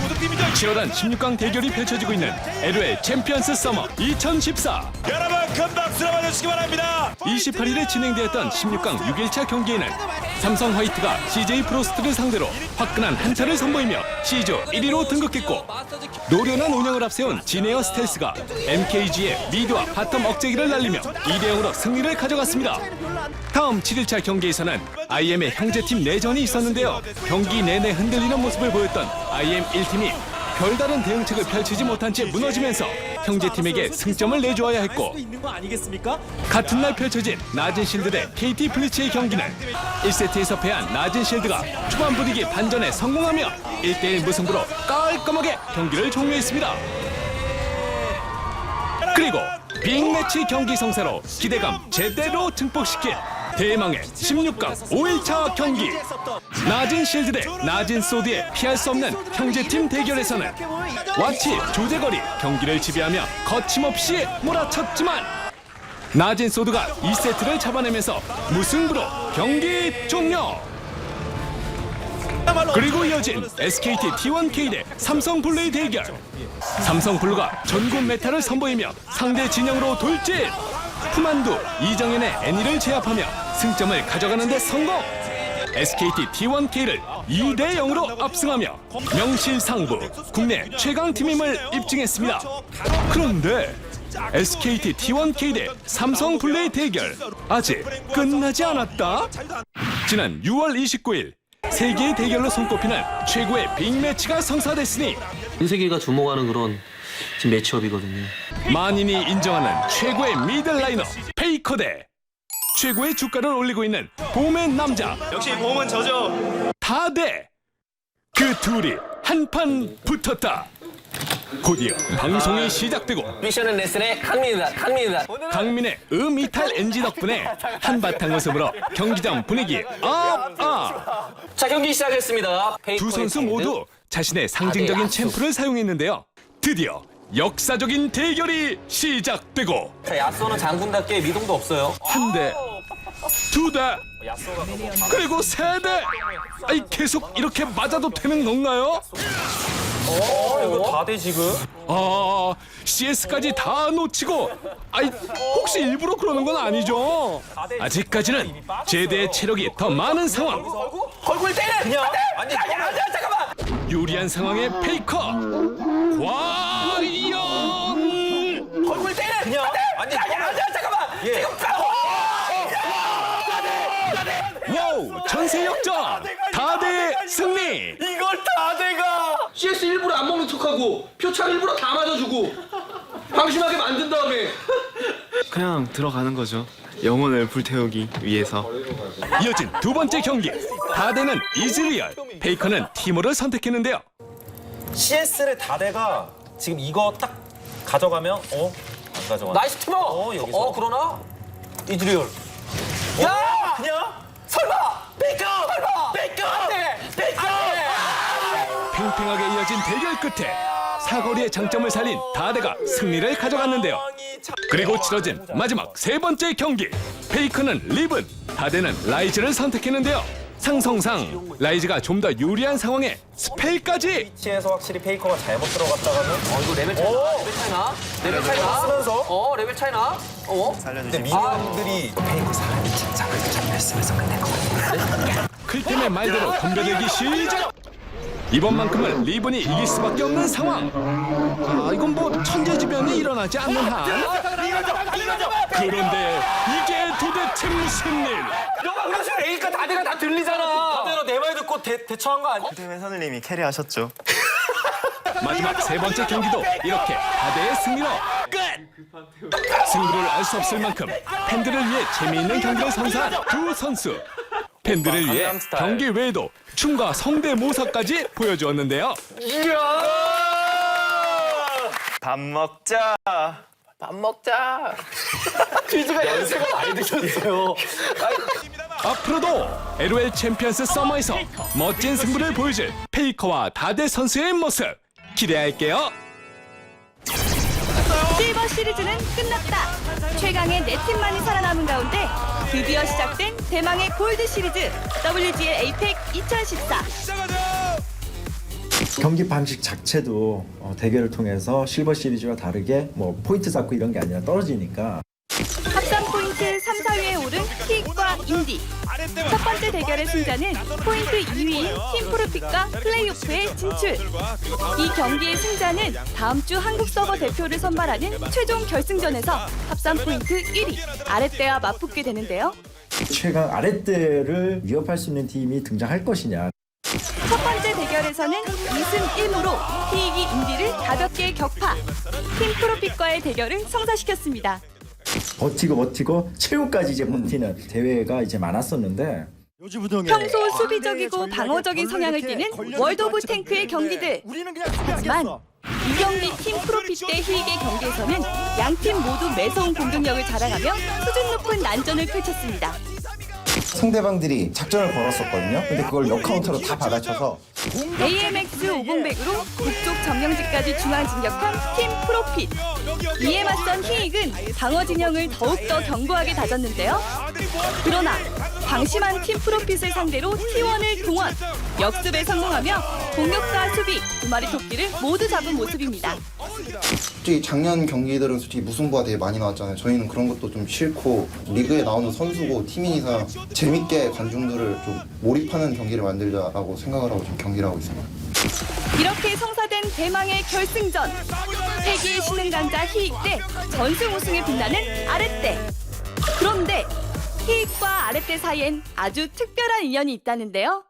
우승팀이죠. 치열한 16강 대결이 펼쳐지고 있는 LOL 챔피언스 서머 2014. 여러분 큰 박수로 맞아주시기 바랍니다. 28일에 진행되었던 16강 6일차 경기에는 삼성 화이트가 CJ 프로스트를 상대로 화끈한 한타를 선보이며 시조 1위로 등극했고, 노련한 운영을 앞세운 진에어 스텔스가 MKG의 미드와 바텀 억제기를 날리며 2대0으로 승리를 가져갔습니다. 다음 7일차 경기에서는 IM의 형제팀 내전이 있었는데요. 경기 내내 흔들리는 모습을 보였던 IM 1팀이 별다른 대응책을 펼치지 못한 채 무너지면서 형제팀에게 승점을 내주어야 했고, 같은 날 펼쳐진 나진실드 대 KT 블리츠의 경기는 1세트에서 패한 나진실드가 초반 분위기 반전에 성공하며 1대1 무승부로 깔끔하게 경기를 종료했습니다. 그리고 빅매치 경기 성사로 기대감 제대로 증폭시킨 대망의 16강 5일차 경기, 나진실드 대 나진소드의 피할 수 없는 형제팀 대결에서는 와치 조재걸이 경기를 지배하며 거침없이 몰아쳤지만 나진소드가 2세트를 잡아내면서 무승부로 경기 종료. 그리고 이어진 SKT T1K 대 삼성블루의 대결. 삼성블루가 전군 메타를 선보이며 상대 진영으로 돌진. 후만두, 이정현의 애니를 제압하며 승점을 가져가는 데 성공. SKT T1K를 2대0으로 압승하며 명실상부 국내 최강팀임을 입증했습니다. 그런데 SKT T1K 대 삼성블루의 대결 아직 끝나지 않았다. 지난 6월 29일 세계의 대결로 손꼽히는 최고의 빅매치가 성사됐으니 전 세계가 주목하는 그런 지금 매치업이거든요. 만인이 인정하는 최고의 미들라이너 페이커 대 최고의 주가를 올리고 있는 봄의 남자 역시 봄은 저죠. 다대. 그 둘이 한판 붙었다. 곧이어 방송이 시작되고 미션은 레슨의 강민입니다. 강민의 음이탈 NG 덕분에 한바탕 웃음으로 경기장 분위기 업! 자, 경기 시작했습니다. 두 선수 모두 자신의 상징적인 챔프를 사용했는데요. 드디어 역사적인 대결이 시작되고 자, 야쏘는 장군답게 미동도 없어요. 한 대, 두 대, 그리고 세 대. 아이, 계속 이렇게 맞아도 되는 건가요? 이거 다돼 지금. CS까지 다 놓치고, 아이, 혹시 일부러 그러는 건 아니죠? 아직까지는 제대의 체력이 더 많은 상황. 얼굴 때려. 그냥. 아니, 잠깐만. 유리한 상황의 페이커. 과연. 얼굴 때려. 그냥. 아니, 잠깐만. 지금 와우, 전세 역전. 다대 승리. 이걸 다돼가. CS 일부러 안 먹는 척하고 표창 일부러 다 맞아주고 방심하게 만든 다음에 그냥 들어가는 거죠. 영혼을 불태우기 위해서. 이어진 두 번째 경기. 다대는 이즈리얼, 페이커는 티모를 선택했는데요. CS를 다대가 지금 이거 딱 가져가면 안 가져가. 나이스 티머. 여기서. 그러나 이즈리얼. 야! 그냥 설마 베이커. 설마 베이커. 베이커. 팽팽하게 이어진 대결 끝에 사거리의 장점을 살린 다대가 승리를 가져갔는데요. 그리고 치러진 마지막 세 번째 경기. 페이커는 리븐, 다대는 라이즈를 선택했는데요. 상성상 라이즈가 좀 더 유리한 상황에 스펠까지. 위치에서 확실히 페이커가 잘못 들어갔다가는 이거 레벨 차이나? 레벨 차이나? 쓰면서 레벨 차이나? 근데 미니언들이 페이커 사람이 진짜 잘했으면서 끝낸 거 같아. 클템의 말대로 덤벼들기 시작. 이번만큼은 리븐이 이길 수밖에 없는 상황. 이건 뭐 천재지변이 일어나지 않는 한. 그런데 이게 도대체 무슨 일? 너가 그러시 A가 다대가 다 들리잖아. 다대로 내 말 듣고 대처한 거 아니야? 팀의 선우님이 캐리하셨죠. 마지막 세 번째 경기도 이렇게 다대의 승리로 끝! 승부를 알 수 없을 만큼 팬들을 위해 재미있는 경기를 선사한 두 선수. 팬들을 위해 경기 외에도 춤과 성대모사까지 보여주었는데요. 밥 먹자. 밥 먹자. 퀴즈가 연세가 많이 드셨어요. 앞으로도 LOL 챔피언스 서머에서 멋진 승부를 보여줄 페이커와 다대 선수의 모습 기대할게요. 실버 시리즈는 끝났다. 최강의 4팀만이 살아남은 가운데 드디어 시작된 대망의 골드 시리즈 WGL 에이펙 2014. 경기 방식 자체도 대결을 통해서 실버 시리즈와 다르게 뭐 포인트 쌓고 이런 게 아니라 떨어지니까 합산 포인트 3, 4위에 오른 킥과 인디. 첫 번째 대결의 승자는 포인트 2위인 팀 프로핏과 플레이오프에 진출. 이 경기의 승자는 다음 주 한국 서버 대표를 선발하는 최종 결승전에서 합산 포인트 1위 아랫대와 맞붙게 되는데요. 최강 아랫대를 위협할 수 있는 팀이 등장할 것이냐. 첫 번째 대결에서는 2승 1무로 희익이 인디를 가볍게 격파. 팀 프로핏과의 대결을 성사시켰습니다. 버티고 최후까지 이제 버티는 대회가 이제 많았었는데 평소 수비적이고 방어적인 성향을 띠는 월드 오브 탱크의 경기들. 하지만 이 경기 팀 프로핏 대 희익의 경기에서는 양팀 모두 매서운 공격력을 자랑하며 수준 높은 난전을 펼쳤습니다. 상대방들이 작전을 걸었었거든요. 근데 그걸 역카운터로 다 받아쳐서 AMX 50100으로 북쪽 점령지까지 중앙 진격한 팀 프로핏. 이에 맞선 희익은 방어 진영을 더욱더 견고하게 다졌는데요. 그러나 방심한 팀 프로핏을 상대로 T1을 동원. 역습에 성공하며 공격과 수비 두 마리 토끼를 모두 잡은 모습입니다. 솔직히 작년 경기들은 솔직히 무승부가 되게 많이 나왔잖아요. 저희는 그런 것도 좀 싫고 리그에 나오는 선수고 팀인 이상 재밌게 관중들을 좀 몰입하는 경기를 만들자라고 생각을 하고 좀 경기를 하고 있습니다. 이렇게 성사된 대망의 결승전. 세계의 신흥 강자 희익 대 전승 우승에 빛나는 아랫대. 그런데 희익과 아랫대 사이엔 아주 특별한 인연이 있다는데요.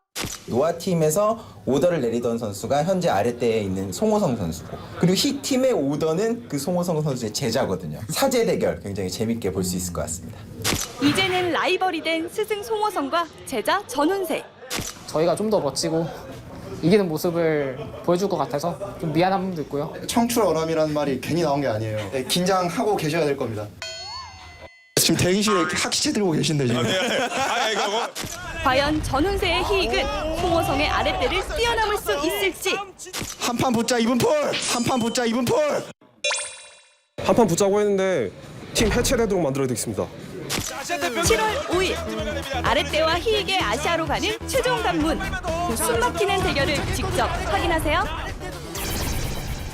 노아 팀에서 오더를 내리던 선수가 현재 아랫대에 있는 송호성 선수고, 그리고 희 팀의 오더는 그 송호성 선수의 제자거든요. 사제 대결 굉장히 재밌게 볼 수 있을 것 같습니다. 이제는 라이벌이 된 스승 송호성과 제자 전훈세. 저희가 좀 더 멋지고 이기는 모습을 보여줄 것 같아서 좀 미안한 부분도 있고요. 청출어람이라는 말이 괜히 나온 게 아니에요. 네, 긴장하고 계셔야 될 겁니다. 지금 대기실에 학시체 들고 계신데 지금. 과연 전훈세의 희익은 송호성의 아랫대를 뛰어넘을 수 있을지. 한판 붙자 이분폴! 한판 붙자 이분폴! 한판 붙자고 했는데 팀 해체되도록 만들어야 되겠습니다. 7월 5일 아랫대와 희익의 아시아로 가는 최종 관문. 그 숨막히는 대결을 직접 확인하세요.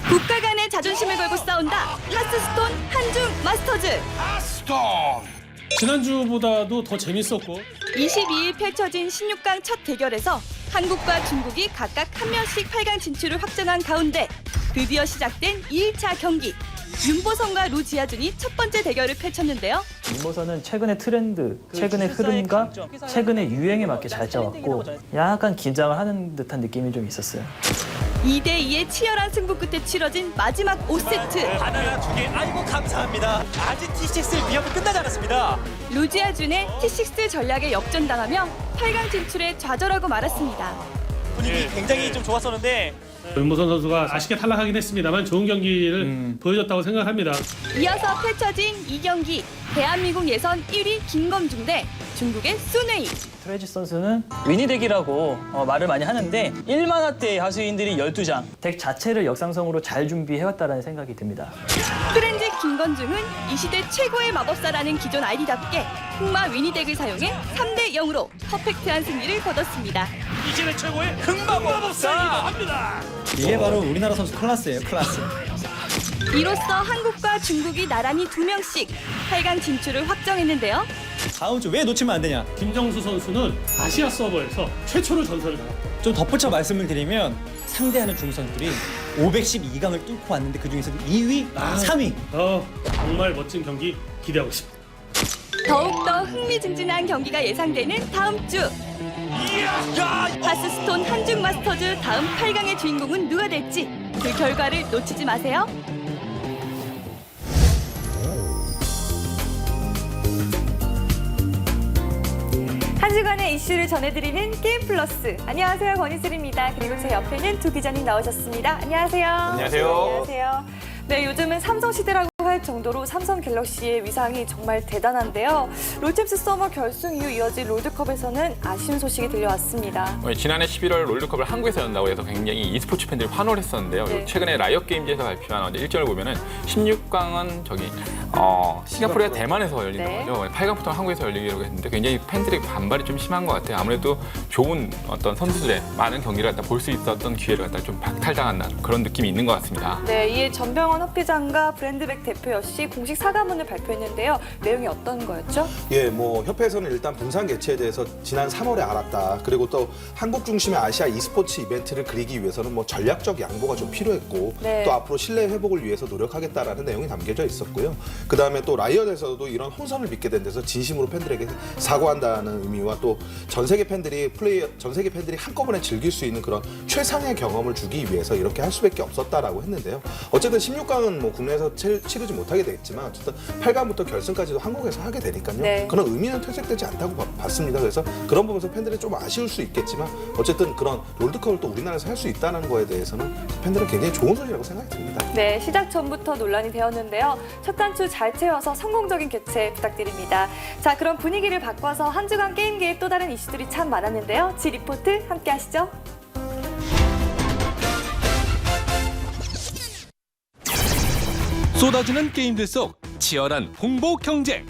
국가 간의 자존심을 걸고 싸운다. 하스스톤 한중 마스터즈. 지난주보다도 더 재밌었고 22일 펼쳐진 16강 첫 대결에서 한국과 중국이 각각 한 명씩 8강 진출을 확정한 가운데 드디어 시작된 2일차 경기. 윤보선과 루지아준이 첫 번째 대결을 펼쳤는데요. 윤보선은 최근의 트렌드, 최근의 흐름과 최근의 유행에 맞게 잘 짜왔고 약간 긴장을 하는 듯한 느낌이 좀 있었어요. 2대2의 치열한 승부 끝에 치러진 마지막 5세트. 바나나 2개, 아이고 감사합니다. 아직 T6의 위협은 끝나지 않았습니다. 루지아준의 T6 전략에 역전당하며 8강 진출에 좌절하고 말았습니다. 분위기 굉장히 좀 좋았었는데 윤보선 선수가 아쉽게 탈락하긴 했습니다만 좋은 경기를 보여줬다고 생각합니다. 이어서 펼쳐진 2경기. 대한민국 예선 1위 김검중 대 중국의 순웨이. 트레지 선수는 위니덱이라고 말을 많이 하는데 1만화대의 하수인들이 12장. 덱 자체를 역상성으로 잘 준비해왔다는 생각이 듭니다. 프렌즈 김건중은 이 시대 최고의 마법사라는 기존 아이디답게 흑마 위니덱을 사용해 3대 0으로 퍼펙트한 승리를 거뒀습니다. 이 시대 최고의 흑마법사이기도 합니다. 이게 바로 우리나라 선수 클래스예요, 클래스. 이로써 한국과 중국이 나란히 2명씩 8강 진출을 확정했는데요. 다음 주 왜 놓치면 안 되냐? 김정수 선수는 아시아 서버에서 최초로 전설을 나왔고 좀 덧붙여 말씀을 드리면 상대하는 중국 선수들이 512강을 뚫고 왔는데 그 중에서도 2위, 3위. 정말 멋진 경기 기대하고 있습니다. 더욱더 흥미진진한 경기가 예상되는 다음 주. 하스스톤 한중 마스터즈 다음 8강의 주인공은 누가 될지 그 결과를 놓치지 마세요. 한 주간의 이슈를 전해드리는 게임 플러스. 안녕하세요, 권희슬입니다. 그리고 제 옆에는 두 기자님 나오셨습니다. 안녕하세요. 안녕하세요. 안녕하세요. 네, 요즘은 삼성시대라고 할 정도로 삼성 갤럭시의 위상이 정말 대단한데요. 롤챔스 서머 결승 이후 이어진 롤드컵에서는 아쉬운 소식이 들려왔습니다. 지난해 11월 롤드컵을 한국에서 연다고 해서 굉장히 e스포츠 팬들이 환호를 했었는데요. 네. 최근에 라이엇 게임즈에서 발표한 일정을 보면은 16강은 싱가포르와 대만에서 열린다고 네. 하죠. 8강부터 한국에서 열리기로 했는데 굉장히 팬들의 반발이 좀 심한 것 같아요. 아무래도 좋은 어떤 선수들의 많은 경기를 갖다 볼 수 있었던 기회를 갖다 좀 박탈당한 그런 느낌이 있는 것 같습니다. 네, 이에 전병헌 협회장과 브랜드백 대표 역시 공식 사과문을 발표했는데요. 내용이 어떤 거였죠? 예, 뭐 협회에서는 일단 분산 개최에 대해서 지난 3월에 알았다. 그리고 또 한국 중심의 아시아 e스포츠 이벤트를 그리기 위해서는 뭐 전략적 양보가 좀 필요했고 네. 또 앞으로 신뢰 회복을 위해서 노력하겠다라는 내용이 담겨져 있었고요. 그다음에 또 라이엇에서도 이런 혼선을 믿게 된 데서 진심으로 팬들에게 사과한다는 의미와 또 전 세계 팬들이 한꺼번에 즐길 수 있는 그런 최상의 경험을 주기 위해서 이렇게 할 수밖에 없었다라고 했는데요. 어쨌든 16강은 뭐 국내에서 치르지 못하게 됐지만 어쨌든 8강부터 결승까지도 한국에서 하게 되니까요. 네. 그런 의미는 퇴색되지 않다고 봤습니다. 그래서 그런 부분에서 팬들이 좀 아쉬울 수 있겠지만 어쨌든 그런 롤드컵을 또 우리나라에서 할 수 있다는 거에 대해서는 팬들은 굉장히 좋은 소리라고 생각이 듭니다. 네, 시작 전부터 논란이 되었는데요. 첫 단추 잘 채워서 성공적인 개최 부탁드립니다. 자, 그럼 분위기를 바꿔서 한 주간 게임계의 또 다른 이슈들이 참 많았는데요. 지 리포트 함께 하시죠. 쏟아지는 게임들 속 치열한 홍보 경쟁.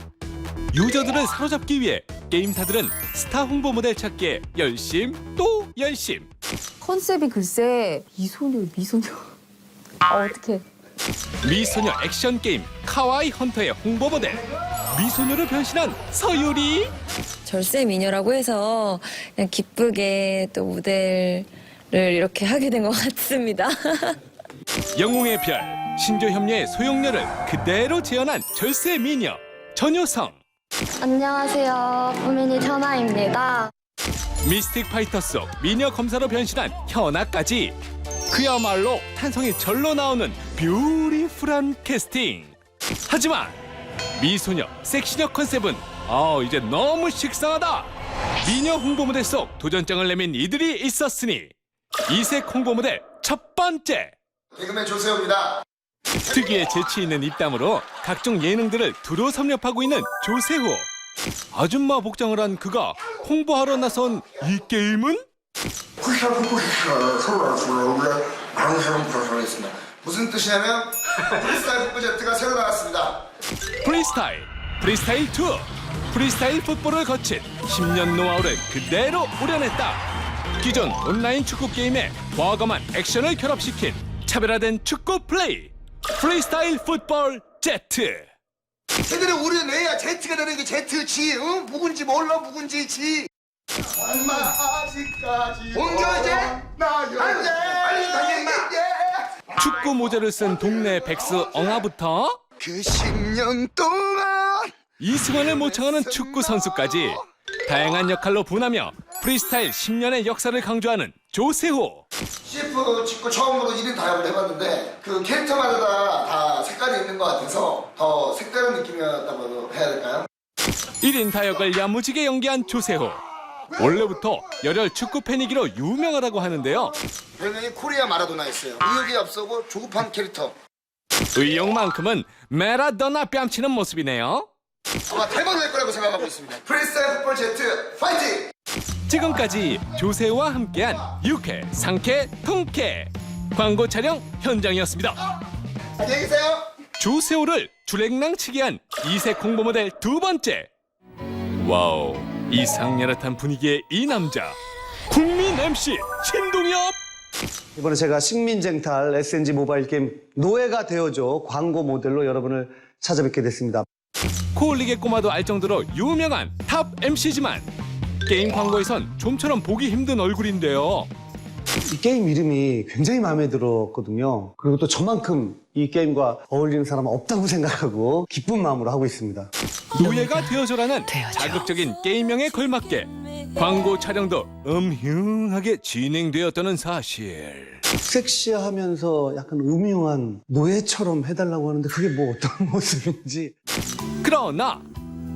유저들을 사로잡기 위해 게임사들은 스타 홍보 모델 찾기에 열심 또 열심. 컨셉이 글쎄 미소녀. 어떡해. 미소녀 액션 게임 카와이 헌터의 홍보 모델. 미소녀로 변신한 서유리. 절세 미녀라고 해서 그냥 기쁘게 또 무대를 이렇게 하게 된 것 같습니다. 영웅의 별 신조협녀의 소용녀를 그대로 재현한 절세 미녀 전효성. 안녕하세요. 포미닛 현아입니다. 미스틱 파이터 속 미녀 검사로 변신한 현아까지 그야말로 탄성이 절로 나오는 뷰티풀한 캐스팅. 하지만 미소녀 섹시녀 컨셉은 이제 너무 식상하다. 미녀 홍보 모델 속 도전장을 내민 이들이 있었으니 이색 홍보 모델 첫 번째 개그맨 조세호입니다. 특유의 재치 있는 입담으로 각종 예능들을 두루 섭렵하고 있는 조세호. 아줌마 복장을 한 그가 홍보하러 나선 이 게임은 무슨 뜻이냐면 프리스타일 풋볼제트가 새로 나왔습니다. 프리스타일 2. 프리스타일 풋볼을 거친 10년 노하우를 그대로 우려냈다. 기존 온라인 축구 게임에 과감한 액션을 결합시킨 차별화된 축구 플레이. 프리스타일 풋볼 제트. 쟤들은 우리 내야 제트가 되는 게 제트지. 응? 묵은지 몰라 묵은지 지. 엄마 아직까지 옮겨야지. 안돼 빨리 가겠나. 축구 모자를 쓴 동네 백스 엉아부터 그 10년 동안 이승환을 모창하는 축구 선수까지 다양한 역할로 분하며 프리스타일 10년의 역사를 강조하는 조세호. CF 축구 처음으로 1인 다역을 해봤는데 그 캐릭터마다 다 색깔이 있는 것 같아서 더 색다른 느낌이었다고 해야 될까요? 1인 다역을 야무지게 연기한 조세호. 원래부터 열혈 축구 팬이기로 유명하다고 하는데요. 별명이 코리아 마라도나였어요. 의욕이 앞서고 조급한 캐릭터. 의욕만큼은 마라도나 뺨치는 모습이네요. 아마 대박을 낼 거라고 생각하고 있습니다. 프리스타일 풋볼 제트 파이팅! 지금까지 조세호와 함께한 유쾌, 상쾌, 통쾌 광고 촬영 현장이었습니다. 안녕히 계세요. 조세호를 주랭랑치게 한 이색 홍보 모델 두 번째. 와우, 이상야릇한 분위기의 이 남자 국민 MC 신동엽. 이번에 제가 식민쟁탈 SNG 모바일 게임 노예가 되어줘 광고 모델로 여러분을 찾아뵙게 됐습니다. 코올리게 꼬마도 알 정도로 유명한 탑 MC지만 게임 광고에선 좀처럼 보기 힘든 얼굴인데요. 이 게임 이름이 굉장히 마음에 들었거든요. 그리고 또 저만큼 이 게임과 어울리는 사람은 없다고 생각하고 기쁜 마음으로 하고 있습니다. 노예가 되어줘라는 자극적인 게임명에 걸맞게 광고 촬영도 음흉하게 진행되었다는 사실. 섹시하면서 약간 음흉한 노예처럼 해달라고 하는데 그게 뭐 어떤 모습인지. 그러나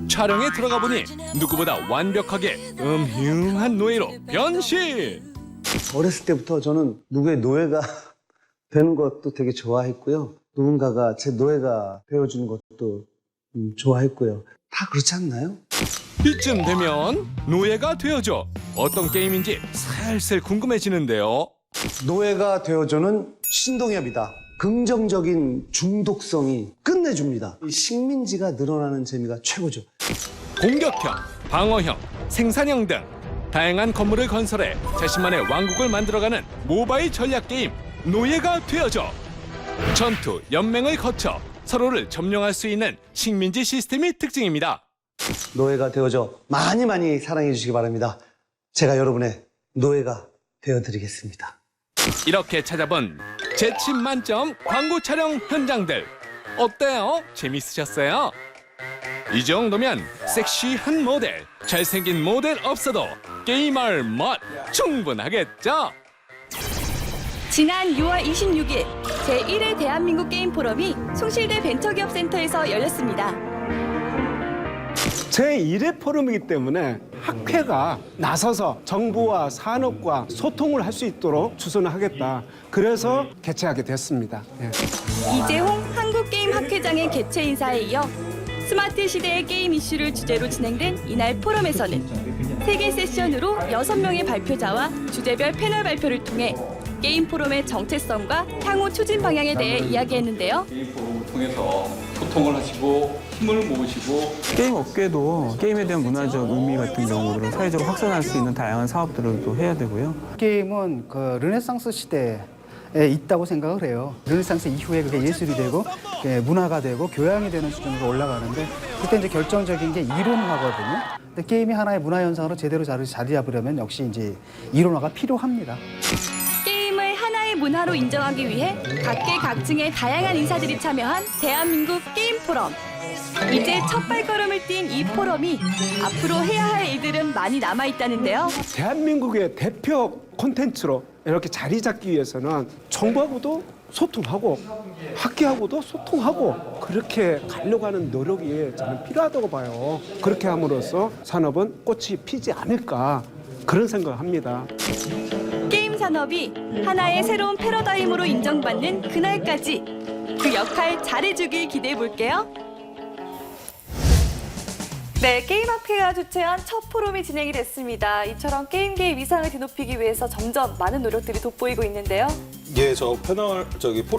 촬영에 들어가 보니 누구보다 완벽하게 음흉한 노예로 변신. 어렸을 때부터 저는 누구의 노예가 되는 것도 되게 좋아했고요. 누군가가 제 노예가 되어주는 것도 좋아했고요. 다 그렇지 않나요? 이쯤 되면 노예가 되어줘. 어떤 게임인지 슬슬 궁금해지는데요. 노예가 되어줘는 신동엽이다. 긍정적인 중독성이 끝내줍니다. 이 식민지가 늘어나는 재미가 최고죠. 공격형, 방어형, 생산형 등 다양한 건물을 건설해 자신만의 왕국을 만들어가는 모바일 전략 게임 노예가 되어줘. 전투, 연맹을 거쳐 서로를 점령할 수 있는 식민지 시스템이 특징입니다. 노예가 되어줘 많이 많이 사랑해 주시기 바랍니다. 제가 여러분의 노예가 되어드리겠습니다. 이렇게 찾아본 재치 만점 광고 촬영 현장들 어때요? 재밌으셨어요? 이 정도면 섹시한 모델, 잘생긴 모델 없어도 게이머 멋 충분하겠죠? 지난 6월 26일 제1회 대한민국 게임 포럼이 숭실대 벤처기업센터에서 열렸습니다. 제1회 포럼이기 때문에 학회가 나서서 정부와 산업과 소통을 할 수 있도록 추진을 하겠다. 그래서 개최하게 됐습니다. 예. 이재홍 한국게임학회장의 개최 인사에 이어 스마트 시대의 게임 이슈를 주제로 진행된 이날 포럼에서는 3개 세션으로 6명의 발표자와 주제별 패널 발표를 통해 게임 포럼의 정체성과 향후 추진 방향에 대해 이야기했는데요. 게임 포럼을 통해서 소통을 하시고 힘을 모으시고 게임 업계도 게임에 대한 문화적 의미 같은 경우를 사회적으로 확산할 수 있는 다양한 사업들을 또 해야 되고요. 게임은 그 르네상스 시대에 있다고 생각을 해요. 르네상스 이후에 그게 예술이 되고 문화가 되고 교양이 되는 수준으로 올라가는데 그때 이제 결정적인 게 이론화거든요. 근데 게임이 하나의 문화 현상으로 제대로 자리 잡으려면 역시 이제 이론화가 필요합니다. 게임을 하나의 문화로 인정하기 위해 각계각층의 다양한 인사들이 참여한 대한민국 게임 포럼. 이제 첫 발걸음을 띈 이 포럼이 앞으로 해야 할 일들은 많이 남아있다는데요. 대한민국의 대표 콘텐츠로 이렇게 자리 잡기 위해서는 정부하고도 소통하고 학계하고도 소통하고 그렇게 가려고 하는 노력이 저는 필요하다고 봐요. 그렇게 함으로써 산업은 꽃이 피지 않을까 그런 생각을 합니다. 게임 산업이 하나의 새로운 패러다임으로 인정받는 그날까지 그 역할 잘해주길 기대해볼게요. 네, 게임학회가 주최한 첫 포럼이 진행이 됐습니다. 이처럼 게임계의 위상을 뒤높이기 위해서 점점 많은 노력들이 돋보이고 있는데요. 예, 저 포럼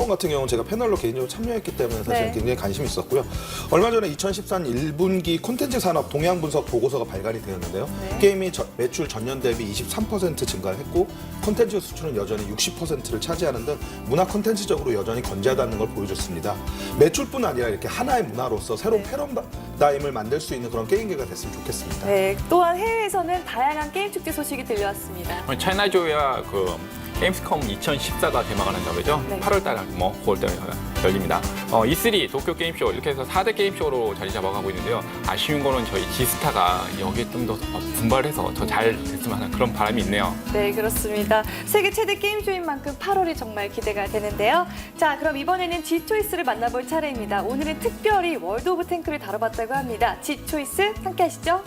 같은 경우는 제가 패널로 개인적으로 참여했기 때문에 사실 네. 굉장히 관심이 있었고요. 얼마 전에 2014년 1분기 콘텐츠 산업 동향 분석 보고서가 발간이 되었는데요. 네. 게임이 매출 전년 대비 23% 증가를 했고 콘텐츠 수출은 여전히 60%를 차지하는 등 문화 콘텐츠적으로 여전히 건재하다는 걸 보여줬습니다. 매출뿐 아니라 이렇게 하나의 문화로서 새로운 패러다임을 만들 수 있는 그런 게임계가 됐으면 좋겠습니다. 네, 또한 해외에서는 다양한 게임 축제 소식이 들려왔습니다. 차이나조야 게임스컴 2014가 개막을 한다고 그러죠. 네. 8월 달, 9월 달 열립니다. E3, 도쿄 게임쇼 이렇게 해서 4대 게임쇼로 자리 잡아가고 있는데요. 아쉬운 거는 저희 지스타가 여기에 좀 더 분발해서 더 잘 됐으면 하는 그런 바람이 있네요. 네, 그렇습니다. 세계 최대 게임쇼인 만큼 8월이 정말 기대가 되는데요. 자, 그럼 이번에는 G초이스를 만나볼 차례입니다. 오늘은 특별히 월드 오브 탱크를 다뤄봤다고 합니다. G초이스 함께 하시죠.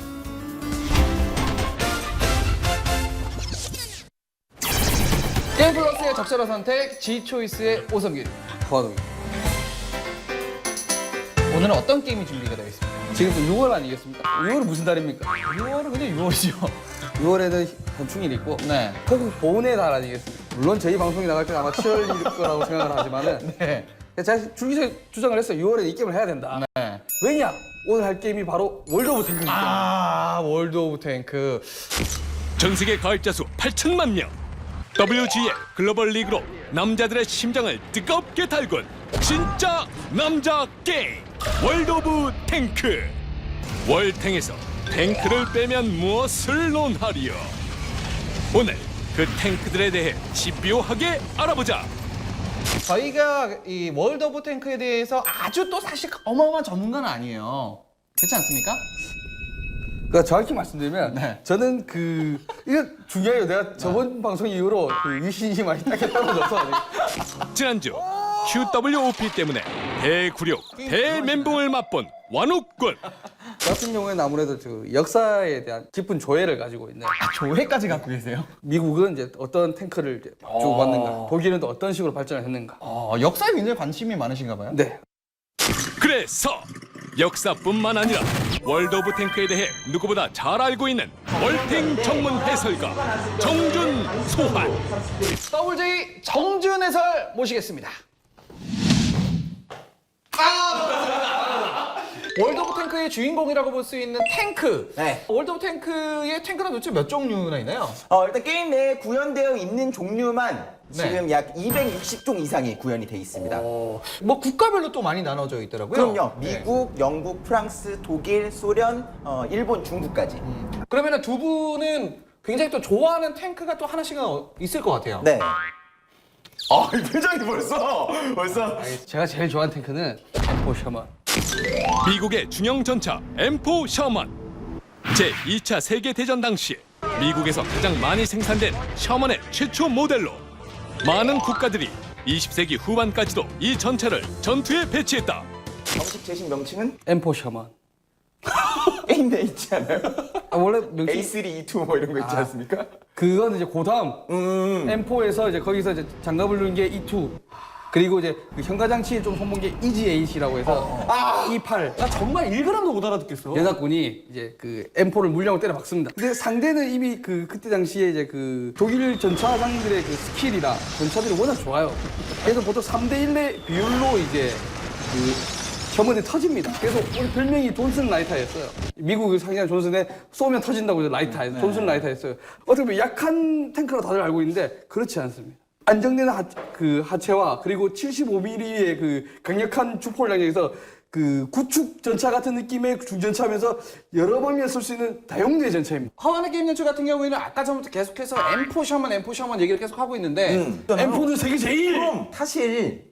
게임 플러스의 적절한 선택, G초이스의 오성길, 권우입니다. 오늘은 어떤 게임이 준비가 되어 있습니까? 지금 또 6월 아니겠습니까? 6월은 무슨 달입니까? 6월은 그냥 6월이죠. 6월에는 현충일이 있고, 네. 혹은 보훈의 달 아니겠습니까? 물론 저희 방송이 나갈 때는 아마 7월일 거라고 생각을 하지만은, 네. 제가 줄기세 주장을 했어요. 6월에 이 게임을 해야 된다. 네. 왜냐? 오늘 할 게임이 바로 월드 오브 탱크입니다. 아, 월드 오브 탱크. 전 세계 가입자 수 8천만 명. WGL 글로벌 리그로 남자들의 심장을 뜨겁게 달군 진짜 남자 게임 월드 오브 탱크. 월탱에서 탱크를 빼면 무엇을 논하리요? 오늘 그 탱크들에 대해 집요하게 알아보자. 저희가 이 월드 오브 탱크에 대해서 아주 또 사실 어마어마한 전문가는 아니에요. 그렇지 않습니까? 그러니까 정확히 말씀드리면 저는 이거 중요해요. 내가 저번 방송 이후로 위신이 많이 딱히 떨어져서 지난주 QWOP 때문에 대굴욕, 대멘붕을 맛본 완욱군. 저 같은 경우에는 아무래도 저 역사에 대한 깊은 조예를 가지고 있는. 조회까지 갖고 계세요? 미국은 이제 어떤 탱크를 이제 주고받는가, 독일은 또 어떤 식으로 발전을 했는가. 역사에 굉장히 관심이 많으신가 봐요. 네. 그래서 역사뿐만 아니라 월드 오브 탱크에 대해 누구보다 잘 알고 있는 월탱 전문 해설가 정준 소환. WJ 정준 해설 모시겠습니다. 월드 오브 탱크의 주인공이라고 볼 수 있는 탱크. 네. 월드 오브 탱크의 탱크는 도대체 몇 종류나 있나요? 일단 게임 내에 구현되어 있는 종류만 네. 지금 약 260종 이상이 구현이 돼 있습니다. 뭐 국가별로 또 많이 나눠져 있더라고요. 그럼요. 미국, 영국, 프랑스, 독일, 소련, 일본, 중국까지. 그러면 두 분은 굉장히 또 좋아하는 탱크가 또 하나씩은 있을 것 같아요. 네. 이 표정이 벌써. 제가 제일 좋아하는 탱크는 M4 셔먼. 미국의 중형 전차 M4 셔먼. 제2차 세계대전 당시 미국에서 가장 많이 생산된 셔먼의 최초 모델로 많은 국가들이 20세기 후반까지도 이 전차를 전투에 배치했다. 정식 제식 명칭은 M4 셔먼. 게임 내에 있지 않아요? 원래 명칭 A3, E2 뭐 이런 거 있지 않습니까? 그거는 이제 고다음 M4에서 이제 거기서 이제 장갑을 누른 게 E2. 그리고 이제 그 현가장치에 좀 손본 게 EG8이라고 해서 E8. 나 정말 1g도 못 알아듣겠어. 연합군이 이제 그 M4를 물량으로 때려 박습니다. 근데 상대는 이미 그때 당시에 이제 그 독일 전차장들의 그 스킬이나 전차들이 워낙 좋아요. 그래서 보통 3대1의 비율로 이제 그 셔먼이 터집니다. 그래서 우리 별명이 존슨 라이터였어요. 미국을 상징하는 존슨에 쏘면 터진다고 해서 라이터, 존슨 라이터였어요. 어떻게 보면 약한 탱크로 다들 알고 있는데 그렇지 않습니다. 안정된 하체와 그리고 75mm의 그 강력한 주포량에서 그 구축 전차 같은 느낌의 중전차면서 여러 번이나 쓸 수 있는 다용도의 전차입니다. 하와나 게임 연출 같은 경우에는 아까 전부터 계속해서 M4 셔먼 얘기를 계속 하고 있는데 M4는 세계 제일. 그럼 사실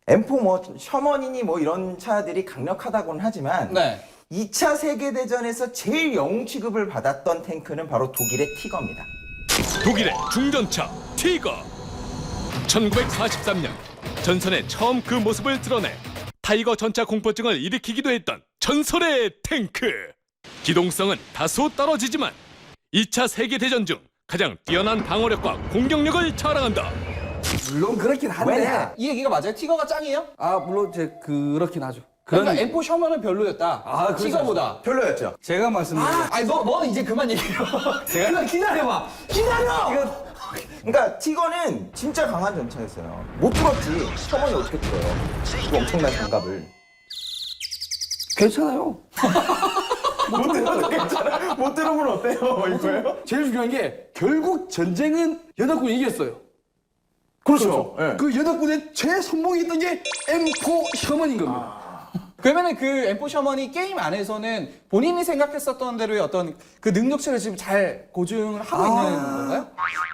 M4 뭐 셔먼이니 뭐 이런 차들이 강력하다고는 하지만 2차 세계대전에서 제일 영웅 취급을 받았던 탱크는 바로 독일의 티거입니다. 독일의 중전차 티거. 1943년 전선에 처음 그 모습을 드러내 타이거 전차 공포증을 일으키기도 했던 전설의 탱크. 기동성은 다소 떨어지지만 2차 세계대전 중 가장 뛰어난 방어력과 공격력을 자랑한다. 물론 그렇긴 한데 이 얘기가 맞아요? 티거가 짱이에요? 물론 이제 그렇긴 하죠. 그러니까 M4 셔먼은 별로였다. 티거보다. 별로였죠. 제가 말씀드린 아니 너는 이제 그만 얘기해요. 그냥 기다려봐. 기다려. 그러니까 티거는 진짜 강한 전차였어요. 못 뚫었지. 셔먼이 어떻게 뚫어요? 그 엄청난 장갑을. 괜찮아요. 못 들어도 괜찮아. 못 들으면 어때요? 이거예요? 제일 중요한 게 결국 전쟁은 연합군이 이겼어요. 그렇죠. 네. 그 연합군의 최선봉이 있던 게 M4 셔먼인 겁니다. 그러면은 그 M4 셔먼이 게임 안에서는 본인이 생각했었던 대로의 어떤 그 능력치를 지금 잘 고증을 하고 있는 건가요?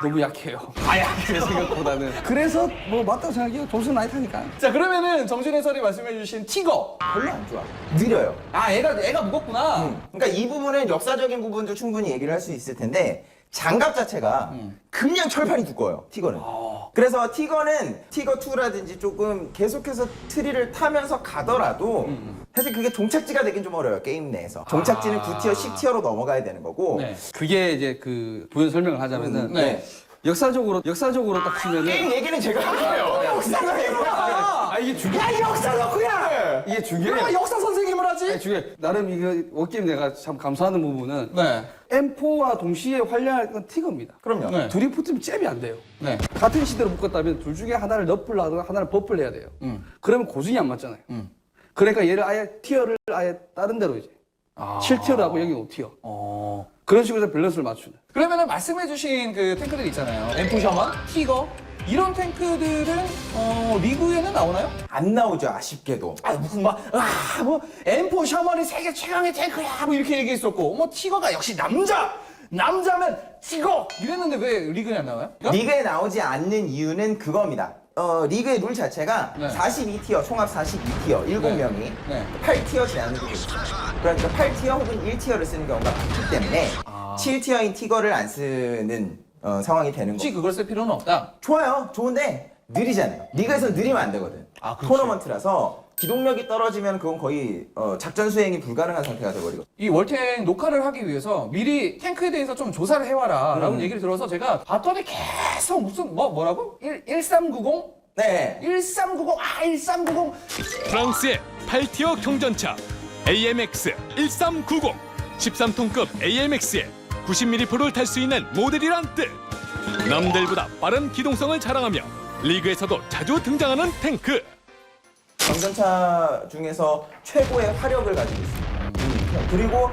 너무 약해요. 약해요 생각보다는. 그래서 뭐 맞다고 생각해요. 존슨 라이터니까. 자 그러면은 정준 해설이 말씀해주신 티거 별로 안 좋아. 느려요. 애가 무겁구나. 그러니까 이 부분은 역사적인 부분도 충분히 얘기를 할 수 있을 텐데 장갑 자체가 그냥 철판이 두꺼워요. 티거는. 그래서 티거는 티거2라든지 조금 계속해서 트리를 타면서 가더라도 사실 그게 종착지가 되긴 좀 어려워요. 게임 내에서. 종착지는 9티어, 10티어로 넘어가야 되는 거고. 그게 이제 그 부연 설명을 하자면은 역사적으로 딱 치면은 게임 얘기는 제가 할게요. 역사가 얘기야. 이게 중요. 야, 역사 덕후야. 이게 중요해. 왜 역사 선생님을 하지? 중요해. 나름 이거 워게임 내가 참 감사하는 부분은 M4와 동시에 활용할 건 티거입니다. 그럼요. 둘이 붙으면 잽이 안 돼요. 같은 시대로 묶었다면 둘 중에 하나를 너플 하거나 하나를 버플 해야 돼요. 그러면 고증이 안 맞잖아요. 그러니까 얘를 아예 티어를 아예 다른 데로 이제 7티어라고 여기 5티어. 그런 식으로 해서 밸런스를 맞추는. 그러면은 말씀해주신 그 탱크들 있잖아요. M4 셔먼, 티거 이런 탱크들은 리그에는 나오나요? 안 나오죠. 아쉽게도. 무슨 뭐 M4 셔먼이 세계 최강의 탱크야 뭐 이렇게 얘기했었고 뭐 티거가 역시 남자면 티거 이랬는데 왜 리그에 안 나와요? 리그에 나오지 않는 이유는 그겁니다. 리그의 룰 자체가 42티어, 총합 42티어, 7명이 8티어 제한으로 되어 있어요. 그러니까 8티어 혹은 1티어를 쓰는 경우가 많기 때문에 7티어인 티거를 안 쓰는 상황이 되는 거죠. 굳이 그걸 쓸 필요는 없다? 좋아요. 좋은데 느리잖아요. 리그에서 느리면 안 되거든. 토너먼트라서 기동력이 떨어지면 그건 거의 작전 수행이 불가능한 상태가 돼버리고. 이 월탱 녹화를 하기 위해서 미리 탱크에 대해서 좀 조사를 해와라 라고 얘기를 들어서 제가 봤더니 계속 무슨 뭐라고? 1390? 네. 1390 1390. 프랑스의 8티어 경전차 AMX 1390 13톤급 AMX에 90mm4를 탈 수 있는 모델이란 뜻. 남들보다 빠른 기동성을 자랑하며 리그에서도 자주 등장하는 탱크. 경전차 중에서 최고의 화력을 가지고 있습니다. 그리고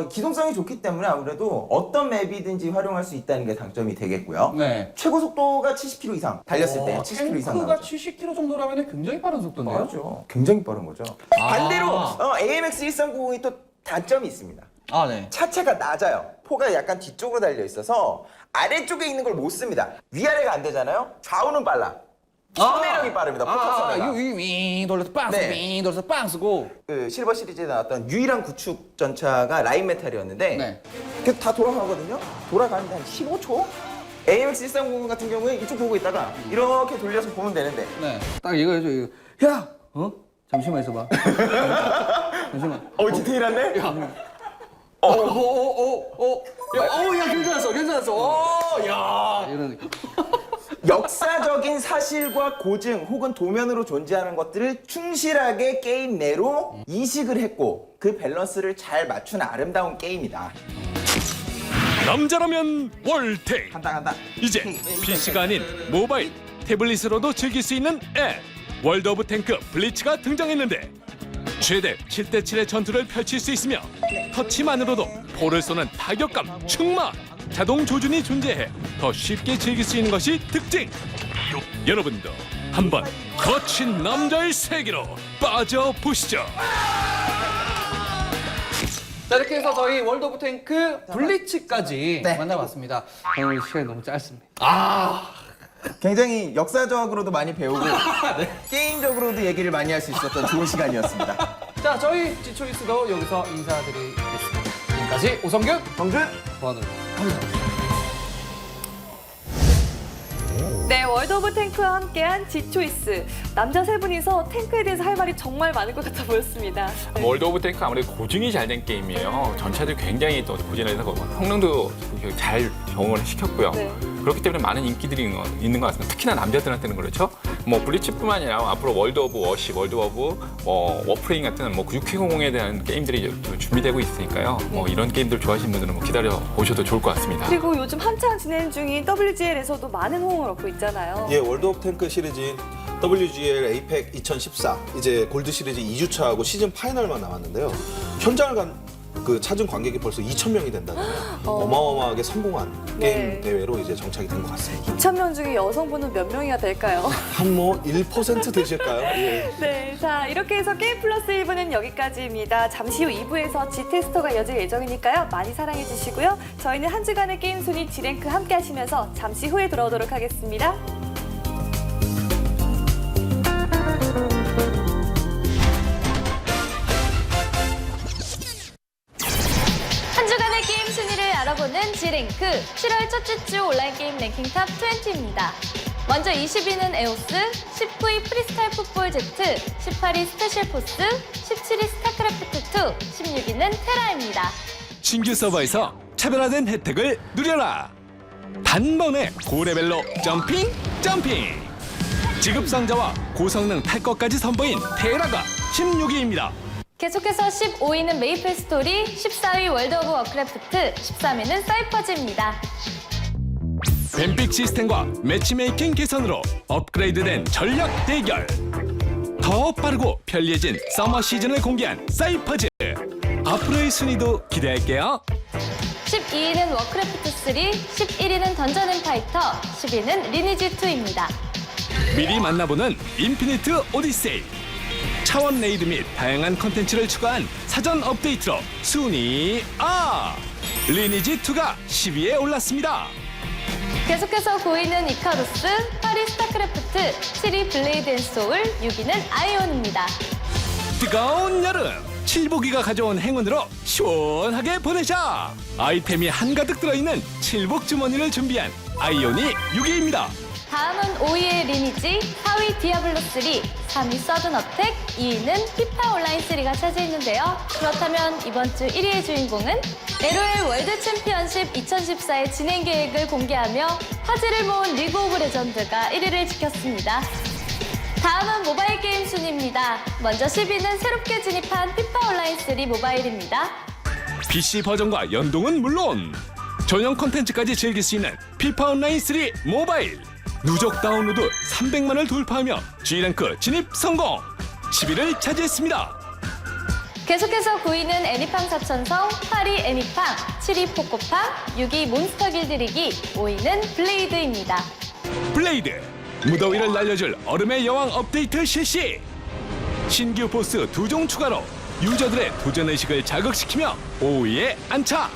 기동성이 좋기 때문에 아무래도 어떤 맵이든지 활용할 수 있다는 게 장점이 되겠고요. 네. 최고 속도가 70km 이상 달렸을 때 70km 이상 탱크가 나오죠. 70km 정도라면 굉장히 빠른 속도인데요. 맞죠. 굉장히 빠른 거죠. 반대로 AMX 1390이 또 단점이 있습니다. 아, 네. 차체가 낮아요. 포가 약간 뒤쪽으로 달려 있어서 아래쪽에 있는 걸 못 씁니다. 위아래가 안 되잖아요. 좌우는 빨라. 선회력이 빠릅니다. 포탑 선회가. 윙 돌려서 빵, 네. 윙 돌려서 빵 쓰고. 그 실버 시리즈에 나왔던 유일한 구축 전차가 라인 메탈이었는데 네. 그래서 다 돌아가거든요. 돌아가는데 한 15초? AMX 1390 같은 경우에 이쪽 보고 있다가 이렇게 돌려서 보면 되는데 네. 딱 이거 해줘, 이거. 야! 잠시만 있어봐. 잠시만. 디테일한데? 야, 괜찮았어. 야! 이런. 역사적인 사실과 고증 혹은 도면으로 존재하는 것들을 충실하게 게임 내로 이식을 했고 그 밸런스를 잘 맞춘 아름다운 게임이다. 남자라면 월탱. 간다. 이제 PC가 아닌 모바일, 태블릿으로도 즐길 수 있는 앱 월드 오브 탱크 블리츠가 등장했는데 최대 7대7의 전투를 펼칠 수 있으며 터치만으로도 포를 쏘는 타격감 충만, 자동 조준이 존재해 더 쉽게 즐길 수 있는 것이 특징. 여러분도 한번 거친 남자의 세계로 빠져보시죠. 자, 이렇게 해서 저희 월드 오브 탱크 블리츠까지 만나봤습니다. 오늘 시간이 너무 짧습니다. 굉장히 역사적으로도 많이 배우고 게임적으로도 얘기를 많이 할 수 있었던 좋은 시간이었습니다. 자, 저희 지초이스도 여기서 인사드리겠습니다. 지금까지 오성균, 정준, 보안으로. 네, 월드 오브 탱크와 함께한 지초이스. 남자 세 분이서 탱크에 대해서 할 말이 정말 많을 것 같아 보였습니다. 네. 월드 오브 탱크 아무래도 고증이 잘 된 게임이에요. 전차도 굉장히 또 고진해서 성능도 잘 경험을 시켰고요. 네. 그렇기 때문에 많은 인기들이 있는 것 같습니다. 특히나 남자들한테는 그렇죠. 뭐 블리츠뿐만 아니라 앞으로 월드 오브 워시, 월드 오브 워프레임 같은 뭐 6K00에 대한 게임들이 준비되고 있으니까요. 뭐 이런 게임들 좋아하시는 분들은 뭐 기다려 보셔도 좋을 것 같습니다. 그리고 요즘 한창 진행 중인 WGL에서도 많은 호응을 얻고 있잖아요. 예, 월드 오브 탱크 시리즈인 WGL 에이펙 2014 이제 골드 시리즈 2주차하고 시즌 파이널만 남았는데요. 현장을 찾은 관객이 벌써 2,000명이 된다는 어마어마하게 성공한 게임 대회로 이제 정착이 된 것 같습니다. 2,000명 중에 여성분은 몇 명이나 될까요? 한 뭐 1% 되실까요? 예. 네, 자 이렇게 해서 게임 플러스 1부는 여기까지입니다. 잠시 후 2부에서 G테스터가 이어질 예정이니까요. 많이 사랑해 주시고요. 저희는 한 주간의 게임 순위 G랭크 함께 하시면서 잠시 후에 돌아오도록 하겠습니다. 한 주간의 게임 순위를 알아보는 G랭크 7월 첫째 주 온라인 게임 랭킹 탑 20입니다. 먼저 20위는 에오스, 19위 프리스타일 풋볼 Z, 18위 스페셜 포스, 17위 스타크래프트2, 16위는 테라입니다. 신규 서버에서 차별화된 혜택을 누려라. 단번에 고레벨로 점핑. 지급상자와 고성능 탈 것까지 선보인 테라가 16위입니다. 계속해서 15위는 메이플 스토리, 14위 월드 오브 워크래프트, 13위는 사이퍼즈입니다. 뱀픽 시스템과 매치메이킹 개선으로 업그레이드된 전략 대결. 더 빠르고 편리해진 서머 시즌을 공개한 사이퍼즈. 앞으로의 순위도 기대할게요. 12위는 워크래프트3, 11위는 던전 앤 파이터, 10위는 리니지2입니다. 미리 만나보는 인피니트 오디세이. 차원 레이드 및 다양한 컨텐츠를 추가한 사전 업데이트로 순위 업! 리니지2가 10위에 올랐습니다. 계속해서 9위는 이카루스, 8위 스타크래프트, 7위 블레이드 앤 소울, 6위는 아이온입니다. 뜨거운 여름! 칠복이가 가져온 행운으로 시원하게 보내자! 아이템이 한가득 들어있는 칠복 주머니를 준비한 아이온이 6위입니다. 다음은 5위의 리니지, 4위 디아블로3, 3위 서든어택, 2위는 피파 온라인3가 차지했는데요. 그렇다면 이번 주 1위의 주인공은 LOL 월드 챔피언십 2014의 진행 계획을 공개하며 화제를 모은 리그 오브 레전드가 1위를 지켰습니다. 다음은 모바일 게임 순위입니다. 먼저 10위는 새롭게 진입한 피파 온라인3 모바일입니다. PC 버전과 연동은 물론 전용 콘텐츠까지 즐길 수 있는 피파 온라인 3 모바일. 누적 다운로드 300만을 돌파하며 G랭크 진입 성공. 10위를 차지했습니다. 계속해서 9위는 애니팡 사천성, 8위 애니팡, 7위 포코팡, 6위 몬스터 길들이기, 5위는 블레이드입니다. 블레이드. 무더위를 날려줄 얼음의 여왕 업데이트 실시. 신규 보스 2종 추가로 유저들의 도전의식을 자극시키며 5위에 안착.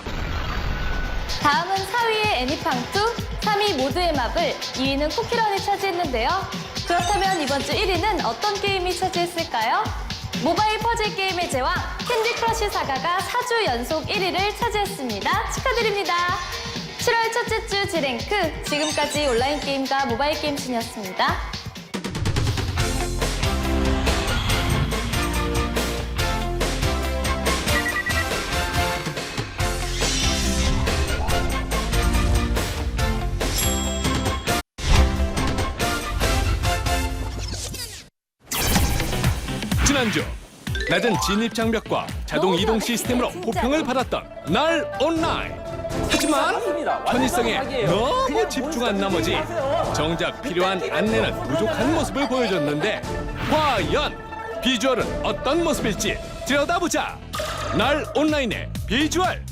다음은 4위의 애니팡2, 3위 모드의 마블, 2위는 쿠키런이 차지했는데요. 그렇다면 이번 주 1위는 어떤 게임이 차지했을까요? 모바일 퍼즐 게임의 제왕 캔디 크러쉬 사가가 4주 연속 1위를 차지했습니다. 축하드립니다. 7월 첫째 주 G랭크, 지금까지 온라인 게임과 모바일 게임 순이었습니다. 지난주 낮은 진입 장벽과 자동 이동 시스템으로 호평을 받았던 날 온라인. 하지만 편의성에 너무 집중한 나머지 정작 필요한 안내는 부족한 모습을 보여줬는데 과연 비주얼은 어떤 모습일지 들여다보자. 날 온라인의 비주얼.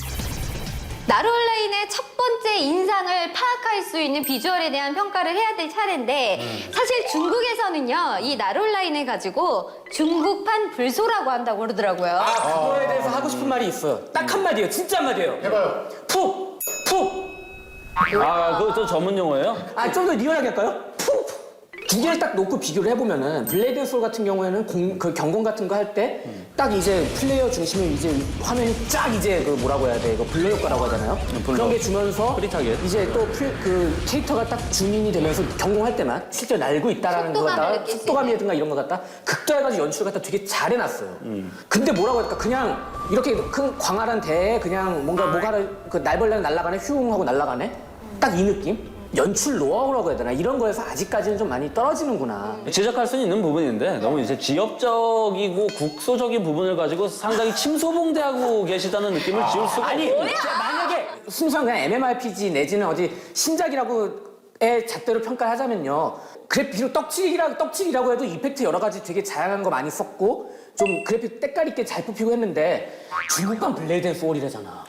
나루 온라인의 첫 번째 인상을 파악할 수 있는 비주얼에 대한 평가를 해야 될 차례인데 사실 중국에서는요 이 나루 온라인을 가지고 중국판 불소라고 한다고 그러더라고요. 그거에 대해서 하고 싶은 말이 있어요. 딱 한마디예요. 진짜 한마디예요. 해봐요. 푹! 푹! 그것도 전문 용어예요? 좀 더 리얼하게 할까요? 푹! 두 개를 딱 놓고 비교를 해보면은 블레이드 소울 같은 경우에는 그 경공 같은 거 할 때 딱 이제 플레이어 중심에 이제 화면이 쫙 이제 그 뭐라고 해야 돼? 이거 블러 효과라고 하잖아요. 그런 게 주면서 이제 또 그 캐릭터가 딱 줌인이 되면서 경공할 때만 실제 날고 있다라는 거 갖다가 속도감이라든가 이런 거 갖다 극도해가지고 연출을 갖다 되게 잘 해놨어요. 근데 뭐라고 할까? 그냥 이렇게 큰 광활한 대에 그냥 뭔가 그 날벌레 날아가네 휘웅 하고 날아가네 딱 이 느낌? 연출 노하우라고 해야 되나? 이런 거에서 아직까지는 좀 많이 떨어지는구나. 제작할 수는 있는 부분인데 너무 이제 지역적이고 국소적인 부분을 가지고 상당히 침소봉대하고 계시다는 느낌을 지울 수가 아니, 없어요. 만약에 순수한 그냥 MMORPG 내지는 어디 신작이라고의 잣대로 평가를 하자면요. 비록 떡칠이라고 해도 이펙트 여러 가지 되게 다양한 거 많이 썼고 좀 그래픽 때깔 있게 잘 뽑히고 했는데 중국판 블레이드 앤 소울이래잖아.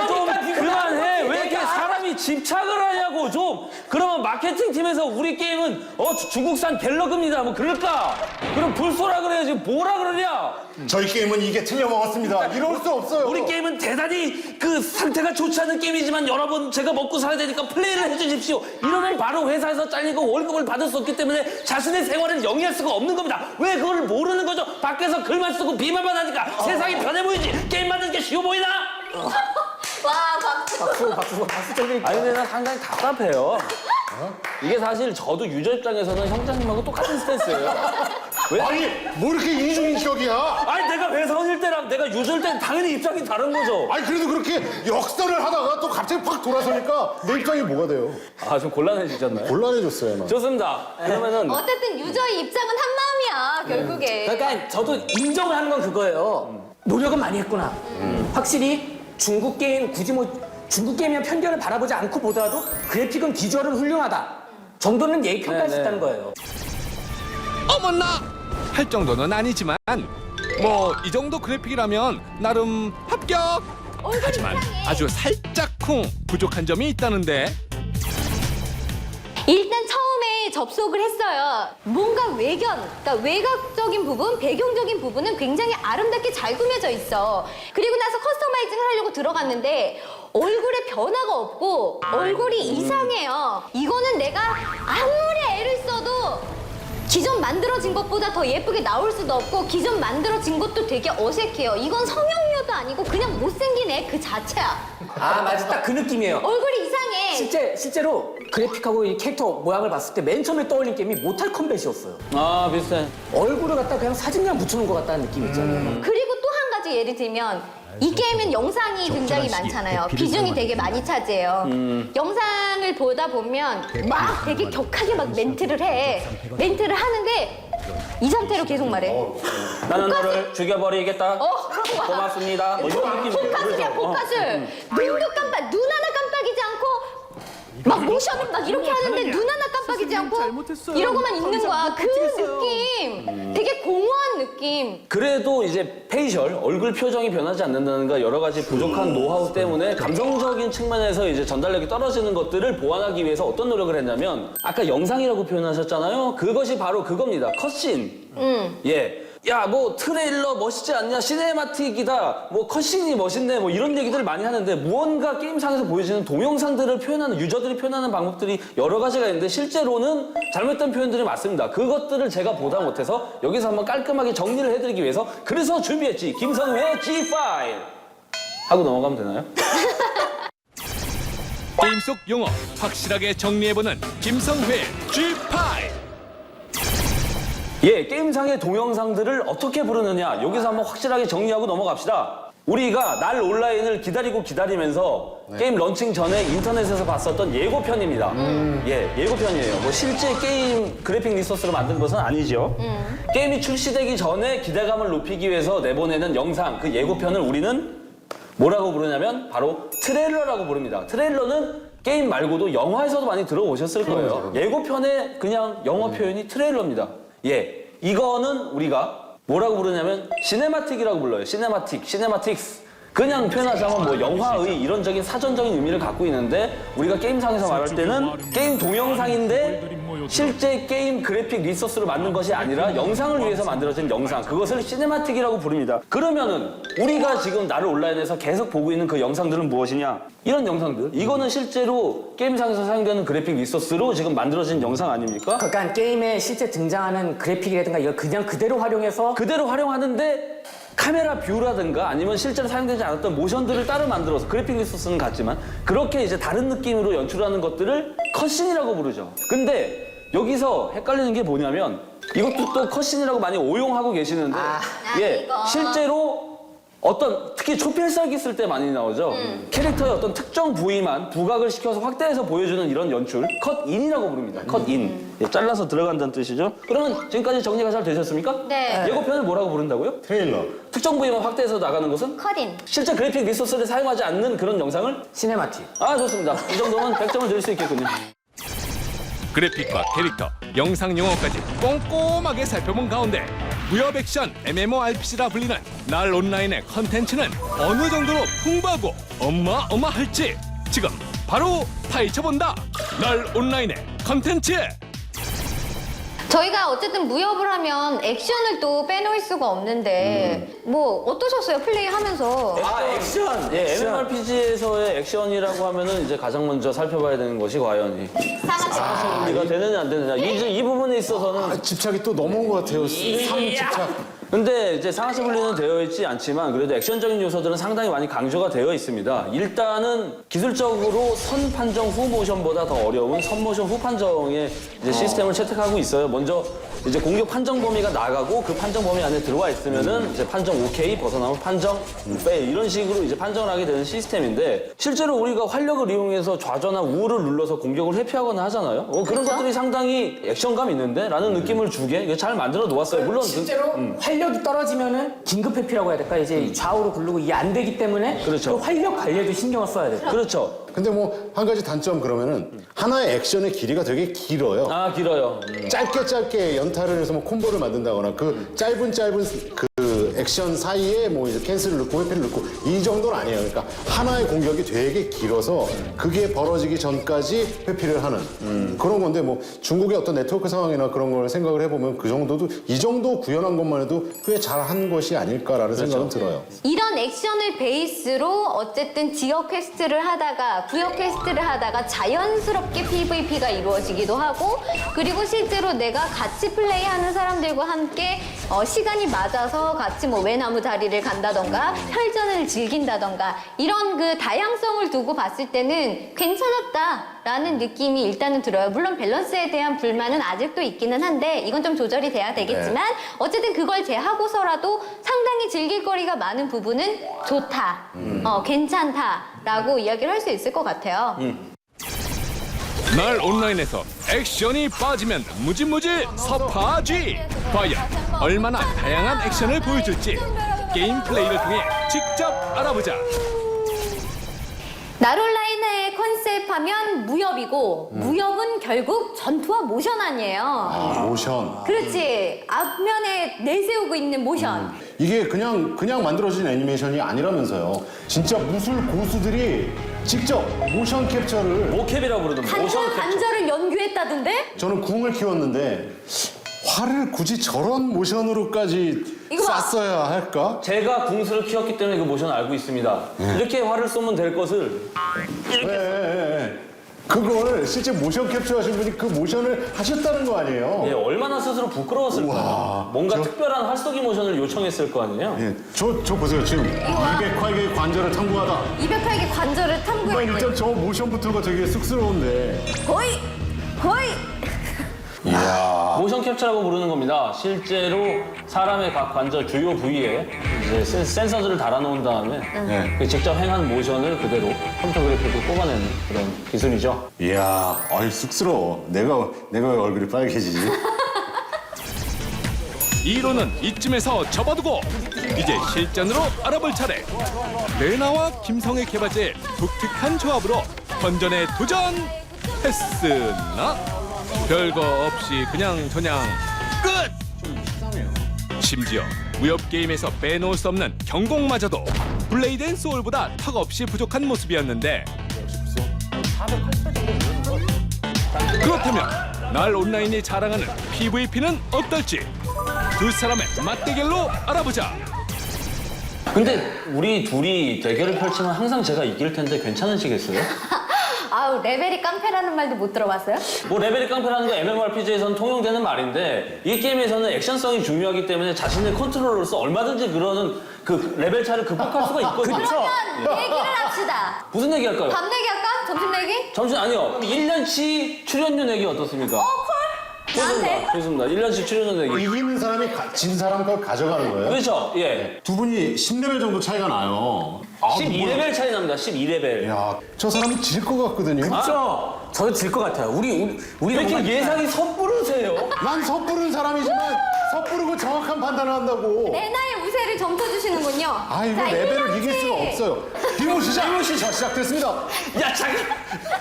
좀 그만해. 왜 이렇게 사람이 집착을 하냐고 좀. 그러면 마케팅 팀에서 우리 게임은 중국산 갤러그입니다. 뭐 그럴까? 그럼 불소라 그래야지 뭐라 그러냐? 저희 게임은 이게 틀려먹었습니다. 이럴 수 없어요. 우리 게임은 대단히 그 상태가 좋지 않은 게임이지만 여러분 제가 먹고 살아야 되니까 플레이를 해주십시오. 이러면 바로 회사에서 잘리고 월급을 받을 수 없기 때문에 자신의 생활을 영위할 수가 없는 겁니다. 왜 그걸 모르는 거죠? 밖에서 글만 쓰고 비만만 하니까 세상이 편해 보이지 게임 만드는 게 쉬워 보이나? 와 박수 쳐드릴게요. 아니 근데 난 상당히 답답해요. 이게 사실 저도 유저 입장에서는 형장님하고 똑같은 스탠스예요. 왜? 아니 뭐 이렇게 이중인격이야? 아니 내가 회사원일 때랑 내가 유저일 때는 당연히 입장이 다른 거죠. 아니 그래도 그렇게 역설을 하다가 또 갑자기 팍 돌아서니까 내 입장이 뭐가 돼요? 좀 곤란해지셨나요? 곤란해졌어요. 나. 좋습니다. 그러면은 어쨌든 유저의 입장은 한 마음이야 결국에. 그러니까 저도 인정을 하는 건 그거예요. 노력은 많이 했구나. 확실히 중국 게임 굳이 중국 게임이면 편견을 바라보지 않고 보더라도 그래픽은 비주얼은 훌륭하다 정도는 평가할 수 있다는 거예요. 어머나 할 정도는 아니지만 뭐 이 정도 그래픽이라면 나름 합격. 하지만 아주 살짝쿵 부족한 점이 있다는데. 일단 처음에 접속을 했어요. 뭔가 그러니까 외곽적인 부분, 배경적인 부분은 굉장히 아름답게 잘 꾸며져 있어. 그리고 나서 커스터마이징을 하려고 들어갔는데 얼굴에 변화가 없고 얼굴이 이상해요. 이거는 내가 아무리 애를 써도 기존 만들어진 것보다 더 예쁘게 나올 수도 없고 기존 만들어진 것도 되게 어색해요. 이건 성형료도 아니고 그냥 못생긴 애 그 자체야. 맞아. 딱 그 느낌이에요. 얼굴이 이상해. 실제로 그래픽하고 이 캐릭터 모양을 봤을 때 맨 처음에 떠올린 게임이 모탈 컴뱃이었어요. 아 비슷해. 얼굴을 갖다 그냥 사진이랑 붙여놓은 것 같다는 느낌 있잖아요. 그리고 또 한 가지 예를 들면 이 게임은 영상이 굉장히 많잖아요. 비중이 되게 많이 차지해요. 영상을 보다 보면 막 되게 격하게 막 멘트를 해. 멘트를 하는데 이 상태로 계속 말해. 나는 너를 죽여버리겠다. 그런 거야. 고맙습니다. 뭐 이런 느낌이죠. 포카술이야, 포카술. 눈도 깜빡, 눈 하나 깜빡이지 않고 막 모션을 막 이렇게 하는데 눈 하나 깜빡이지 않고 이러고만 있는 거야. 그 느낌. 되게 공허한 느낌. 그래도 이제 페이셜, 얼굴 표정이 변하지 않는다는가 여러 가지 부족한 노하우 때문에 감성적인 측면에서 이제 전달력이 떨어지는 것들을 보완하기 위해서 어떤 노력을 했냐면 아까 영상이라고 표현하셨잖아요. 그것이 바로 그겁니다. 컷신. 예. 야, 뭐 트레일러 멋있지 않냐? 시네마틱이다. 뭐 컷신이 멋있네. 뭐 이런 얘기들을 많이 하는데 무언가 게임상에서 보여지는 동영상들을 표현하는 유저들이 표현하는 방법들이 여러 가지가 있는데 실제로는 잘못된 표현들이 많습니다. 그것들을 제가 보다 못해서 여기서 한번 깔끔하게 정리를 해드리기 위해서 그래서 준비했지. 김성회의 G-파일 하고 넘어가면 되나요? 게임 속 용어 확실하게 정리해보는 김성회 G-파일. 예, 게임상의 동영상들을 어떻게 부르느냐 여기서 한번 확실하게 정리하고 넘어갑시다. 우리가 날 온라인을 기다리면서 게임 런칭 전에 인터넷에서 봤었던 예고편입니다. 예, 예고편이에요. 뭐 실제 게임 그래픽 리소스로 만든 것은 아니죠. 게임이 출시되기 전에 기대감을 높이기 위해서 내보내는 영상, 그 예고편을 우리는 뭐라고 부르냐면 바로 트레일러라고 부릅니다. 트레일러는 게임 말고도 영화에서도 많이 들어보셨을 거예요. 예고편의 그냥 영어 표현이 트레일러입니다. 예, 이거는 우리가 뭐라고 부르냐면 시네마틱이라고 불러요. 시네마틱스. 그냥 표현하자면 뭐 영화의 이론적인 사전적인 의미를 갖고 있는데 우리가 게임상에서 말할 때는 게임 동영상인데 실제 게임 그래픽 리소스로 만든 것이 아니라 영상을 위해서 만들어진 영상, 그것을 시네마틱이라고 부릅니다. 그러면은 우리가 지금 나를 온라인에서 계속 보고 있는 그 영상들은 무엇이냐? 이런 영상들. 이거는 실제로 게임상에서 사용되는 그래픽 리소스로 지금 만들어진 영상 아닙니까? 그러니까 게임에 실제 등장하는 그래픽이라든가 이걸 그냥 그대로 활용해서 그대로 활용하는데 카메라 뷰라든가 아니면 실제로 사용되지 않았던 모션들을 따로 만들어서 그래픽 리소스는 같지만 그렇게 이제 다른 느낌으로 연출하는 것들을 컷신이라고 부르죠. 근데 여기서 헷갈리는 게 뭐냐면 이것도 또 컷신이라고 많이 오용하고 계시는데 예, 실제로 어떤 특히 초필살기 쓸 때 많이 나오죠. 캐릭터의 어떤 특정 부위만 부각을 시켜서 확대해서 보여주는 이런 연출 컷인이라고 부릅니다. 컷인. 예, 잘라서 들어간다는 뜻이죠. 그러면 지금까지 정리가 잘 되셨습니까? 네. 예고편을 뭐라고 부른다고요? 트레일러. 특정 부위만 확대해서 나가는 것은? 컷인. 실제 그래픽 리소스를 사용하지 않는 그런 영상을? 시네마틱. 아, 좋습니다. 이 정도면 100점을 드릴 수 있겠군요. 그래픽과 캐릭터, 영상 용어까지 꼼꼼하게 살펴본 가운데 무협 액션 MMORPG라 불리는 날 온라인의 컨텐츠는 어느 정도로 풍부하고 어마어마할지 지금 바로 파헤쳐본다. 날 온라인의 컨텐츠. 저희가 어쨌든 무협을 하면 액션을 또 빼놓을 수가 없는데 뭐 어떠셨어요? 플레이하면서. 아, 액션! 예, MMORPG에서의 액션이라고 하면은 이제 가장 먼저 살펴봐야 되는 것이 과연 상하체 분리가 되느냐 안 되느냐. 이 부분에 있어서는 집착이 또 넘어온 것 같아요. 집착. 근데 이제 상하체 분리는 되어 있지 않지만 그래도 액션적인 요소들은 상당히 많이 강조가 되어 있습니다. 일단은 기술적으로 선 판정 후 모션보다 더 어려운 선 모션 후 판정의 이제 시스템을 채택하고 있어요. 먼저 이제 공격 판정 범위가 나가고 그 판정 범위 안에 들어와 있으면은 이제 판정 오케이 벗어나면 판정 빼 이런 식으로 이제 판정을 하게 되는 시스템인데 실제로 우리가 활력을 이용해서 좌전화 우를 눌러서 공격을 회피하거나 하잖아요. 그런 것들이 상당히 액션감 있는데 라는 느낌을 주게 이게 잘 만들어 놓았어요. 물론 실제로 활력이 떨어지면은 긴급 회피라고 해야 될까? 이제 좌우로 굴르고 이게 안 되기 때문에 그렇죠. 그 활력 관리에도 신경을 써야 돼요. 그렇죠. 근데 뭐 한 가지 단점 그러면은 하나의 액션의 길이가 되게 길어요. 아, 길어요. 짧게 연타를 해서 뭐 콤보를 만든다거나 그 짧은 그 액션 사이에 뭐 이제 캔슬을 넣고 회피를 넣고 이 정도는 아니에요. 그러니까 하나의 공격이 되게 길어서 그게 벌어지기 전까지 회피를 하는 그런 건데 뭐 중국의 어떤 네트워크 상황이나 그런 걸 생각을 해보면 그 정도도 이 정도 구현한 것만 해도 꽤 잘한 것이 아닐까라는 생각은 들어요. 이런 액션을 베이스로 어쨌든 지역 퀘스트를 하다가 구역 퀘스트를 하다가 자연스럽게 PVP가 이루어지기도 하고 그리고 실제로 내가 같이 플레이하는 사람들과 함께 시간이 맞아서 같이 같이 뭐 외나무 다리를 간다던가 혈전을 즐긴다던가 이런 그 다양성을 두고 봤을 때는 괜찮았다라는 느낌이 일단은 들어요. 물론 밸런스에 대한 불만은 아직도 있기는 한데 이건 좀 조절이 돼야 되겠지만 어쨌든 그걸 제하고서라도 상당히 즐길 거리가 많은 부분은 좋다, 괜찮다라고 이야기를 할 수 있을 것 같아요. 날 온라인에서 액션이 빠지면 무지무지 서파지. 과연 얼마나 다양한 액션을 보여줄지 게임 플레이를 통해 직접 알아보자. 날 온라인의 컨셉 하면 무협이고 무협은 결국 전투와 모션 아니에요. 모션. 그렇지. 앞면에 내세우고 있는 모션. 이게 그냥 만들어진 애니메이션이 아니라면서요. 진짜 무술 고수들이 직접 모션 캡처를 모캡이라고 그러던데. 관절을 연구했다던데? 저는 궁을 키웠는데 활을 굳이 저런 모션으로까지 쐈어야 할까? 제가 궁수를 키웠기 때문에 그 모션을 알고 있습니다. 이렇게 활을 쏘면 될 것을 그걸 실제 모션 캡처하신 분이 그 모션을 하셨다는 거 아니에요? 예, 얼마나 스스로 부끄러웠을까요? 뭔가 특별한 활쏘기 모션을 요청했을 거 아니에요? 예, 저 보세요. 지금 208개의 관절을 탐구하다. 208개 관절을 탐구했고. 일단 저 모션부터가 되게 쑥스러운데. 거의. 이야. 모션 캡처라고 부르는 겁니다. 실제로 사람의 각 관절 주요 부위에 이제 센서들을 달아놓은 다음에 그 직접 행한 모션을 그대로 컴퓨터 그래픽으로 뽑아내는 그런 기술이죠. 이야, 아이 쑥스러워. 내가 왜 얼굴이 빨개지지? 이론은 이쯤에서 접어두고 이제 실전으로 알아볼 차례. 레나와 김성애 개발자의 독특한 조합으로 번전에 도전했으나 별거 없이 그냥 끝! 심지어 무협 게임에서 빼놓을 수 없는 경공마저도 블레이드 앤 소울보다 턱없이 부족한 모습이었는데 그렇다면 날 온라인이 자랑하는 PVP는 어떨지 두 사람의 맞대결로 알아보자. 근데 우리 둘이 대결을 펼치면 항상 제가 이길 텐데 괜찮으시겠어요? 아우, 레벨이 깡패라는 말도 못 들어봤어요? 뭐 레벨이 깡패라는 거 MMORPG에서는 통용되는 말인데 이 게임에서는 액션성이 중요하기 때문에 자신의 컨트롤러로서 얼마든지 그러는 그 레벨 차를 극복할 수가 있거든요. 그러면 얘기를 합시다. 무슨 얘기 할까요? 밤 내기 할까? 점심 내기? 점심 아니요. 1년치 출연료 내기 어떻습니까? 콜? 나한테? 좋습니다. 1년치 출연료 내기. 이기는 사람이 진 사람 걸 가져가는 거예요? 그렇죠. 예. 두 분이 10레벨 정도 차이가 나요. 12레벨 차이 납니다. 12레벨. 야, 저 사람이 질 것 같거든요. 그렇죠. 저도 질 것 같아요. 우리 왜 이렇게 예상이 섣부르세요? 난 섣부른 사람이지만 섣부르고 정확한 판단을 한다고. 레나의 우세를 점쳐주시는군요. 아, 이거 자, 레벨을 1년치. 이길 수가 없어요. 기모 시작됐습니다. 야,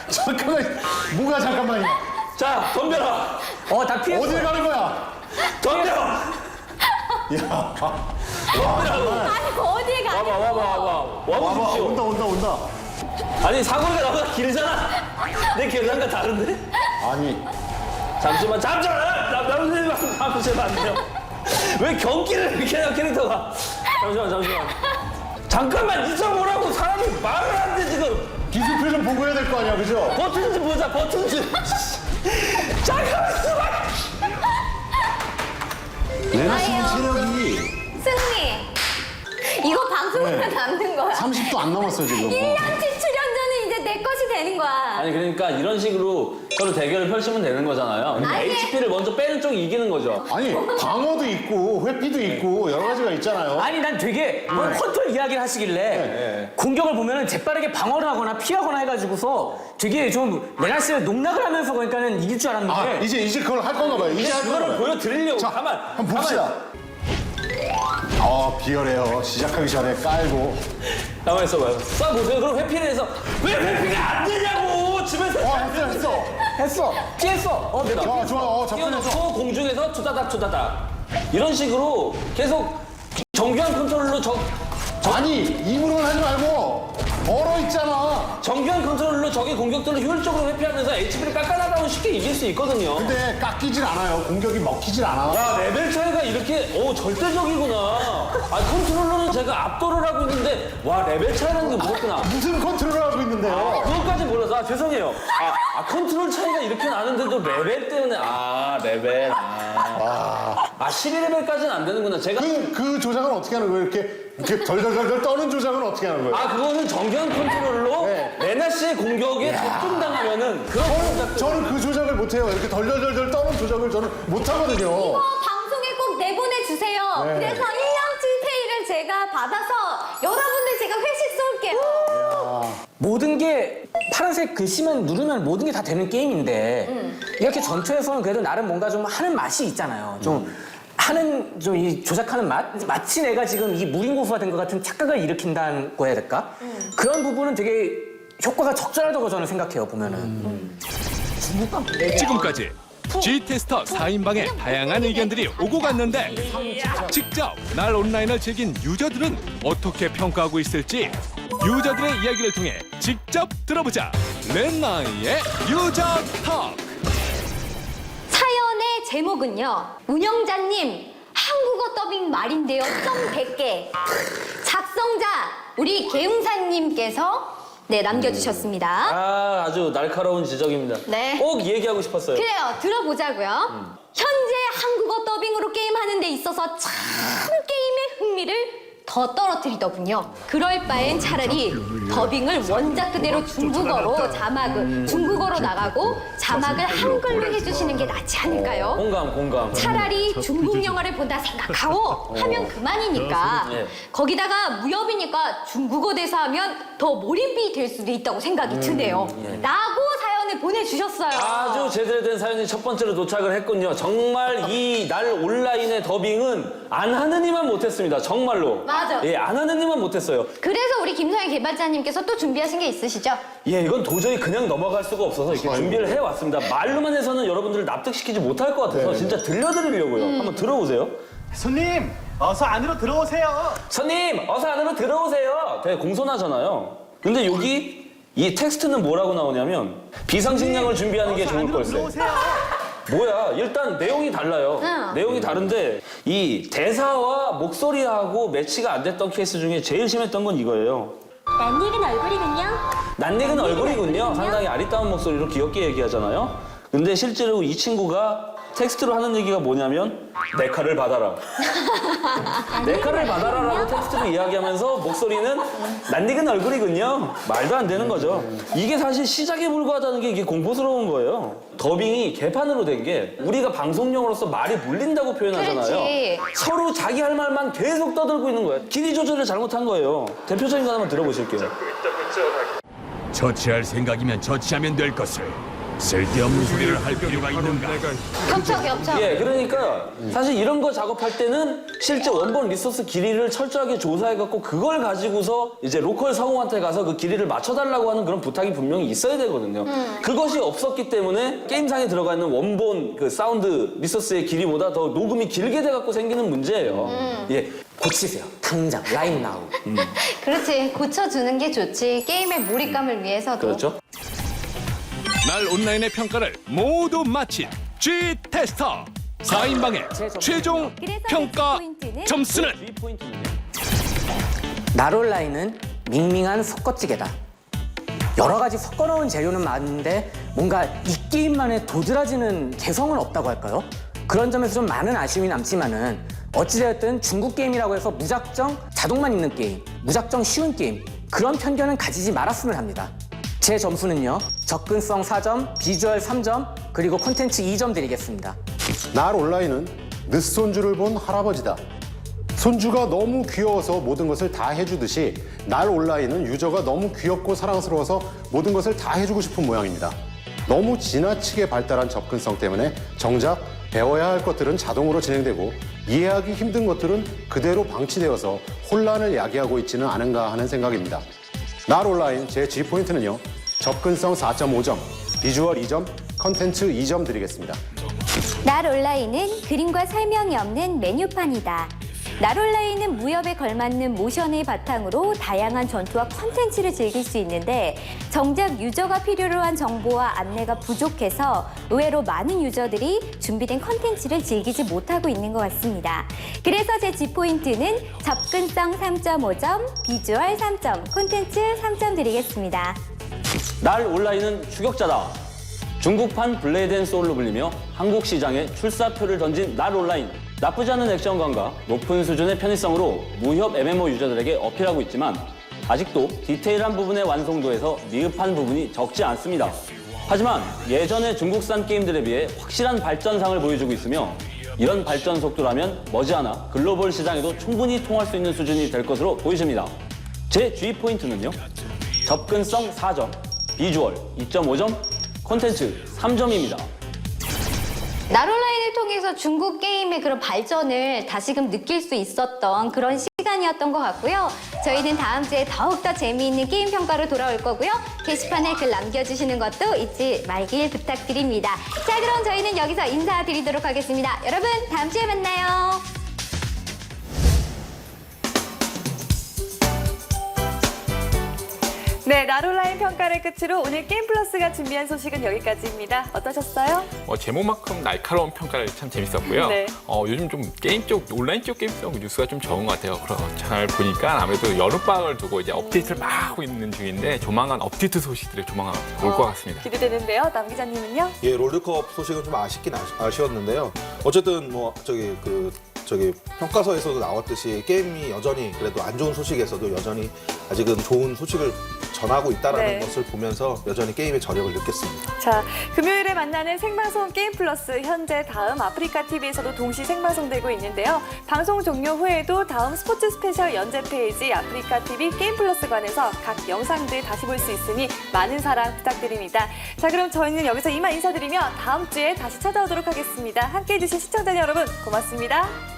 잠깐만. 뭐가 잠깐만이야. 자, 덤벼라. 다 피했어. 어딜 가는 거야? 덤벼. 야. 아니, 어디에 가? 와보십시오. 온다. 아니, 사거리가 나보다 길잖아. 내 계산과 다른데? 아니. 잠시만. 남선생님 바꾸시면 안 돼요. 왜 경기를 이렇게 해요, 캐릭터가. 잠시만. 잠깐만, 잊어보라고. 사람이 말을 안 돼, 지금. 기술표 좀 보고 해야 될 거 아니야, 그죠? 버튼 좀 보자, 버튼 좀. 잠깐만, 레나 씨 체력이 승리. 이거 방송에서 남는 거야. 30도 안 남았어요, 지금. 1년치 출연료는 이제 내 것이 되는 거야. 아니, 그러니까 이런 식으로 서로 대결을 펼치면 되는 거잖아요. 그러니까 아니. HP를 먼저 빼는 쪽이 이기는 거죠. 아니, 방어도 있고, 회피도 있고, 여러 가지가 있잖아요. 아니 난 되게 뭐 컨트롤 이야기를 하시길래 공격을 보면은 재빠르게 방어를 하거나 피하거나 해가지고서 되게 좀 레나 씨가 농락을 하면서 그러니까는 이길 줄 알았는데 아, 이제 그걸 할 건가 봐요. 이제 할 건가 그거를 봐요. 보여드리려고. 자, 가만. 한번 봅시다. 비열해요. 시작하기 전에 깔고. 가만히 있어봐요. 쏴보세요. 그럼 회피를 해서 왜 회피가 안 되냐고. 집에서. 했어 피했어. 좋아. 뛰어놓고 공중에서 투다닥. 이런 식으로 계속 정교한 컨트롤로 아니, 입으로는 하지 말고 얼어 있잖아. 정교한 컨트롤로 적의 공격들을 효율적으로 회피하면서 HP를 깎아나가면 쉽게 이길 수 있거든요. 근데 깎이질 않아요. 공격이 먹히질 않아. 야, 레벨 차이가 이렇게 절대적이구나. 컨트롤러는 제가 압도를 하고 있는데 와, 레벨 차이라는 게 무섭구나. 무슨 컨트롤을 하고 있는데요? 그것까지 몰라서 죄송해요. 컨트롤 차이가 이렇게 나는데도 레벨 때문에 레벨. 12레벨까지는 안 되는구나. 제가 그 조작은 어떻게 하는 거예요? 이렇게 덜덜덜덜 떠는 조작은 어떻게 하는 거예요? 그거는 정교한 컨트롤로 레나 씨의 공격에 집중당하면은 그런 저는 그 조작을 못해요. 이렇게 덜덜덜덜 떠는 조작을 저는 못하거든요. 이거 방송에 꼭 내보내주세요. 네. 그래서 1년치 페이를 제가 받아서 여러분들 제가 회식 쏠게요. 모든 게 파란색 글씨만 누르면 모든 게 다 되는 게임인데 이렇게 전투에서는 그래도 나름 뭔가 좀 하는 맛이 있잖아요. 좀 이 조작하는 맛? 마치 내가 지금 이 무린 고수가 된 것 같은 착각을 일으킨다고 해야 될까? 그런 부분은 되게 효과가 적절하다고 저는 생각해요, 보면은. 지금까지 G테스터 4인방의 다양한 의견들이 오고 갔는데 직접 날 온라인을 즐긴 유저들은 어떻게 평가하고 있을지 유저들의 이야기를 통해 직접 들어보자. 렌나이의 유저 톡. 사연의 제목은요. 운영자님 한국어 더빙 말인데요. 점 100개. 작성자 우리 개웅사님께서 남겨주셨습니다. 아주 날카로운 지적입니다. 네. 꼭 얘기하고 싶었어요. 그래요. 들어보자고요. 현재 한국어 더빙으로 게임하는 데 있어서 참 게임의 흥미를 더 떨어뜨리더군요. 그럴 바엔 차라리 더빙을 원작 그대로 중국어로 중국어로 나가고 자막을 한글로 해주시는 게 낫지 않을까요? 공감. 차라리 중국 영화를 본다 생각하고 하면 그만이니까. 네. 거기다가 무협이니까 중국어 대사하면 더 몰입이 될 수도 있다고 생각이 드네요. 라고 사연을 보내주셨어요. 아주 제대로 된 사연이 첫 번째로 도착을 했군요. 정말 이 날 온라인의 더빙은 안 하는 이만 못했습니다. 정말로. 맞아. 예, 안 하는 이만 못했어요. 그래서 우리 김성현 개발자님께서 또 준비하신 게 있으시죠? 예, 이건 도저히 그냥 넘어갈 수가 없어서 이렇게 준비를 해왔습니다. 말로만 해서는 여러분들을 납득시키지 못할 것 같아서 진짜 들려드리려고요. 한번 들어보세요. 손님, 어서 안으로 들어오세요. 손님, 어서 안으로 들어오세요. 되게 공손하잖아요. 근데 여기 이 텍스트는 뭐라고 나오냐면 비상식량을 준비하는 게 좋을 걸세. 뭐야, 일단 내용이 달라요. 내용이 다른데 이 대사와 목소리하고 매치가 안 됐던 케이스 중에 제일 심했던 건 이거예요. 낯익은 얼굴이군요. 낯익은 얼굴이군요. 상당히 아리따운 목소리로 귀엽게 얘기하잖아요. 근데 실제로 이 친구가 텍스트로 하는 얘기가 뭐냐면 내 칼을 받아라. 내 칼을 받아라라고 텍스트로 이야기하면서 목소리는 낯익은 얼굴이군요. 말도 안 되는 거죠. 이게 사실 시작에 불과하다는 게 이게 공포스러운 거예요. 더빙이 개판으로 된 게 우리가 방송용으로서 말이 물린다고 표현하잖아요. 그렇지. 서로 자기 할 말만 계속 떠들고 있는 거예요. 길이 조절을 잘못한 거예요. 대표적인 거 하나만 들어보실게요. 처치할 생각이면 처치하면 될 것을 쓸데없는 소리를 할 필요가 있는가? 겹쳐. 예, 그러니까 사실 이런 거 작업할 때는 실제 원본 리소스 길이를 철저하게 조사해갖고 그걸 가지고서 이제 로컬 성우한테 가서 그 길이를 맞춰달라고 하는 그런 부탁이 분명히 있어야 되거든요. 그것이 없었기 때문에 게임상에 들어가 있는 원본 그 사운드 리소스의 길이보다 더 녹음이 길게 돼갖고 생기는 문제예요. 예, 고치세요. 당장, right now. 그렇지. 고쳐주는 게 좋지. 게임의 몰입감을 위해서도. 그렇죠. 날 온라인의 평가를 모두 마친 G테스터 4인방의 최종 평가 점수는 날 온라인은 밍밍한 섞어찌개다. 여러 가지 섞어놓은 재료는 많은데 뭔가 이 게임만의 도드라지는 개성은 없다고 할까요? 그런 점에서 좀 많은 아쉬움이 남지만은 어찌되었든 중국 게임이라고 해서 무작정 자동만 있는 게임, 무작정 쉬운 게임 그런 편견은 가지지 말았으면 합니다. 제 점수는요. 접근성 4점, 비주얼 3점, 그리고 콘텐츠 2점 드리겠습니다. 날 온라인은 늦손주를 본 할아버지다. 손주가 너무 귀여워서 모든 것을 다 해주듯이 날 온라인은 유저가 너무 귀엽고 사랑스러워서 모든 것을 다 해주고 싶은 모양입니다. 너무 지나치게 발달한 접근성 때문에 정작 배워야 할 것들은 자동으로 진행되고 이해하기 힘든 것들은 그대로 방치되어서 혼란을 야기하고 있지는 않은가 하는 생각입니다. 날 온라인 제 G포인트는요. 접근성 4.5점, 비주얼 2점, 컨텐츠 2점 드리겠습니다. 날 온라인은 그림과 설명이 없는 메뉴판이다. 날 온라인은 무협에 걸맞는 모션을 바탕으로 다양한 전투와 콘텐츠를 즐길 수 있는데 정작 유저가 필요로 한 정보와 안내가 부족해서 의외로 많은 유저들이 준비된 콘텐츠를 즐기지 못하고 있는 것 같습니다. 그래서 제 G포인트는 접근성 3.5점, 비주얼 3점, 콘텐츠 3점 드리겠습니다. 날 온라인은 추격자다. 중국판 블레이드 앤 소울로 불리며 한국 시장에 출사표를 던진 날 온라인. 나쁘지 않은 액션감과 높은 수준의 편의성으로 무협 MMO 유저들에게 어필하고 있지만 아직도 디테일한 부분의 완성도에서 미흡한 부분이 적지 않습니다. 하지만 예전의 중국산 게임들에 비해 확실한 발전상을 보여주고 있으며 이런 발전 속도라면 머지않아 글로벌 시장에도 충분히 통할 수 있는 수준이 될 것으로 보여집니다. 제 주의 포인트는요. 접근성 4점, 비주얼 2.5점, 콘텐츠 3점입니다. 나롤라인을 통해서 중국 게임의 그런 발전을 다시금 느낄 수 있었던 그런 시간이었던 것 같고요. 저희는 다음 주에 더욱더 재미있는 게임 평가로 돌아올 거고요. 게시판에 글 남겨주시는 것도 잊지 말길 부탁드립니다. 자, 그럼 저희는 여기서 인사드리도록 하겠습니다. 여러분, 다음 주에 만나요. 네, 나롤라인 평가를 끝으로 오늘 게임 플러스가 준비한 소식은 여기까지입니다. 어떠셨어요? 제목만큼 날카로운 평가를 참 재밌었고요. 네. 요즘 좀 게임 쪽, 온라인 쪽 게임 속 뉴스가 좀 적은 것 같아요. 잘 보니까 아무래도 여름방학을 두고 이제 업데이트를 막 하고 있는 중인데 조만간 업데이트 소식들이 조만간 올 것 같습니다. 기대되는데요. 남 기자님은요? 예, 롤드컵 소식은 좀 아쉽긴 아쉬웠는데요. 어쨌든 평가서에서도 나왔듯이 게임이 여전히 그래도 안 좋은 소식에서도 여전히 아직은 좋은 소식을 전하고 있다는 네. 것을 보면서 여전히 게임의 저력을 느꼈습니다. 자, 금요일에 만나는 생방송 게임 플러스 현재 다음 아프리카 TV에서도 동시 생방송되고 있는데요. 방송 종료 후에도 다음 스포츠 스페셜 연재 페이지 아프리카 TV 게임 플러스 관에서 각 영상들 다시 볼 수 있으니 많은 사랑 부탁드립니다. 자, 그럼 저희는 여기서 이만 인사드리며 다음 주에 다시 찾아오도록 하겠습니다. 함께해 주신 시청자 여러분 고맙습니다.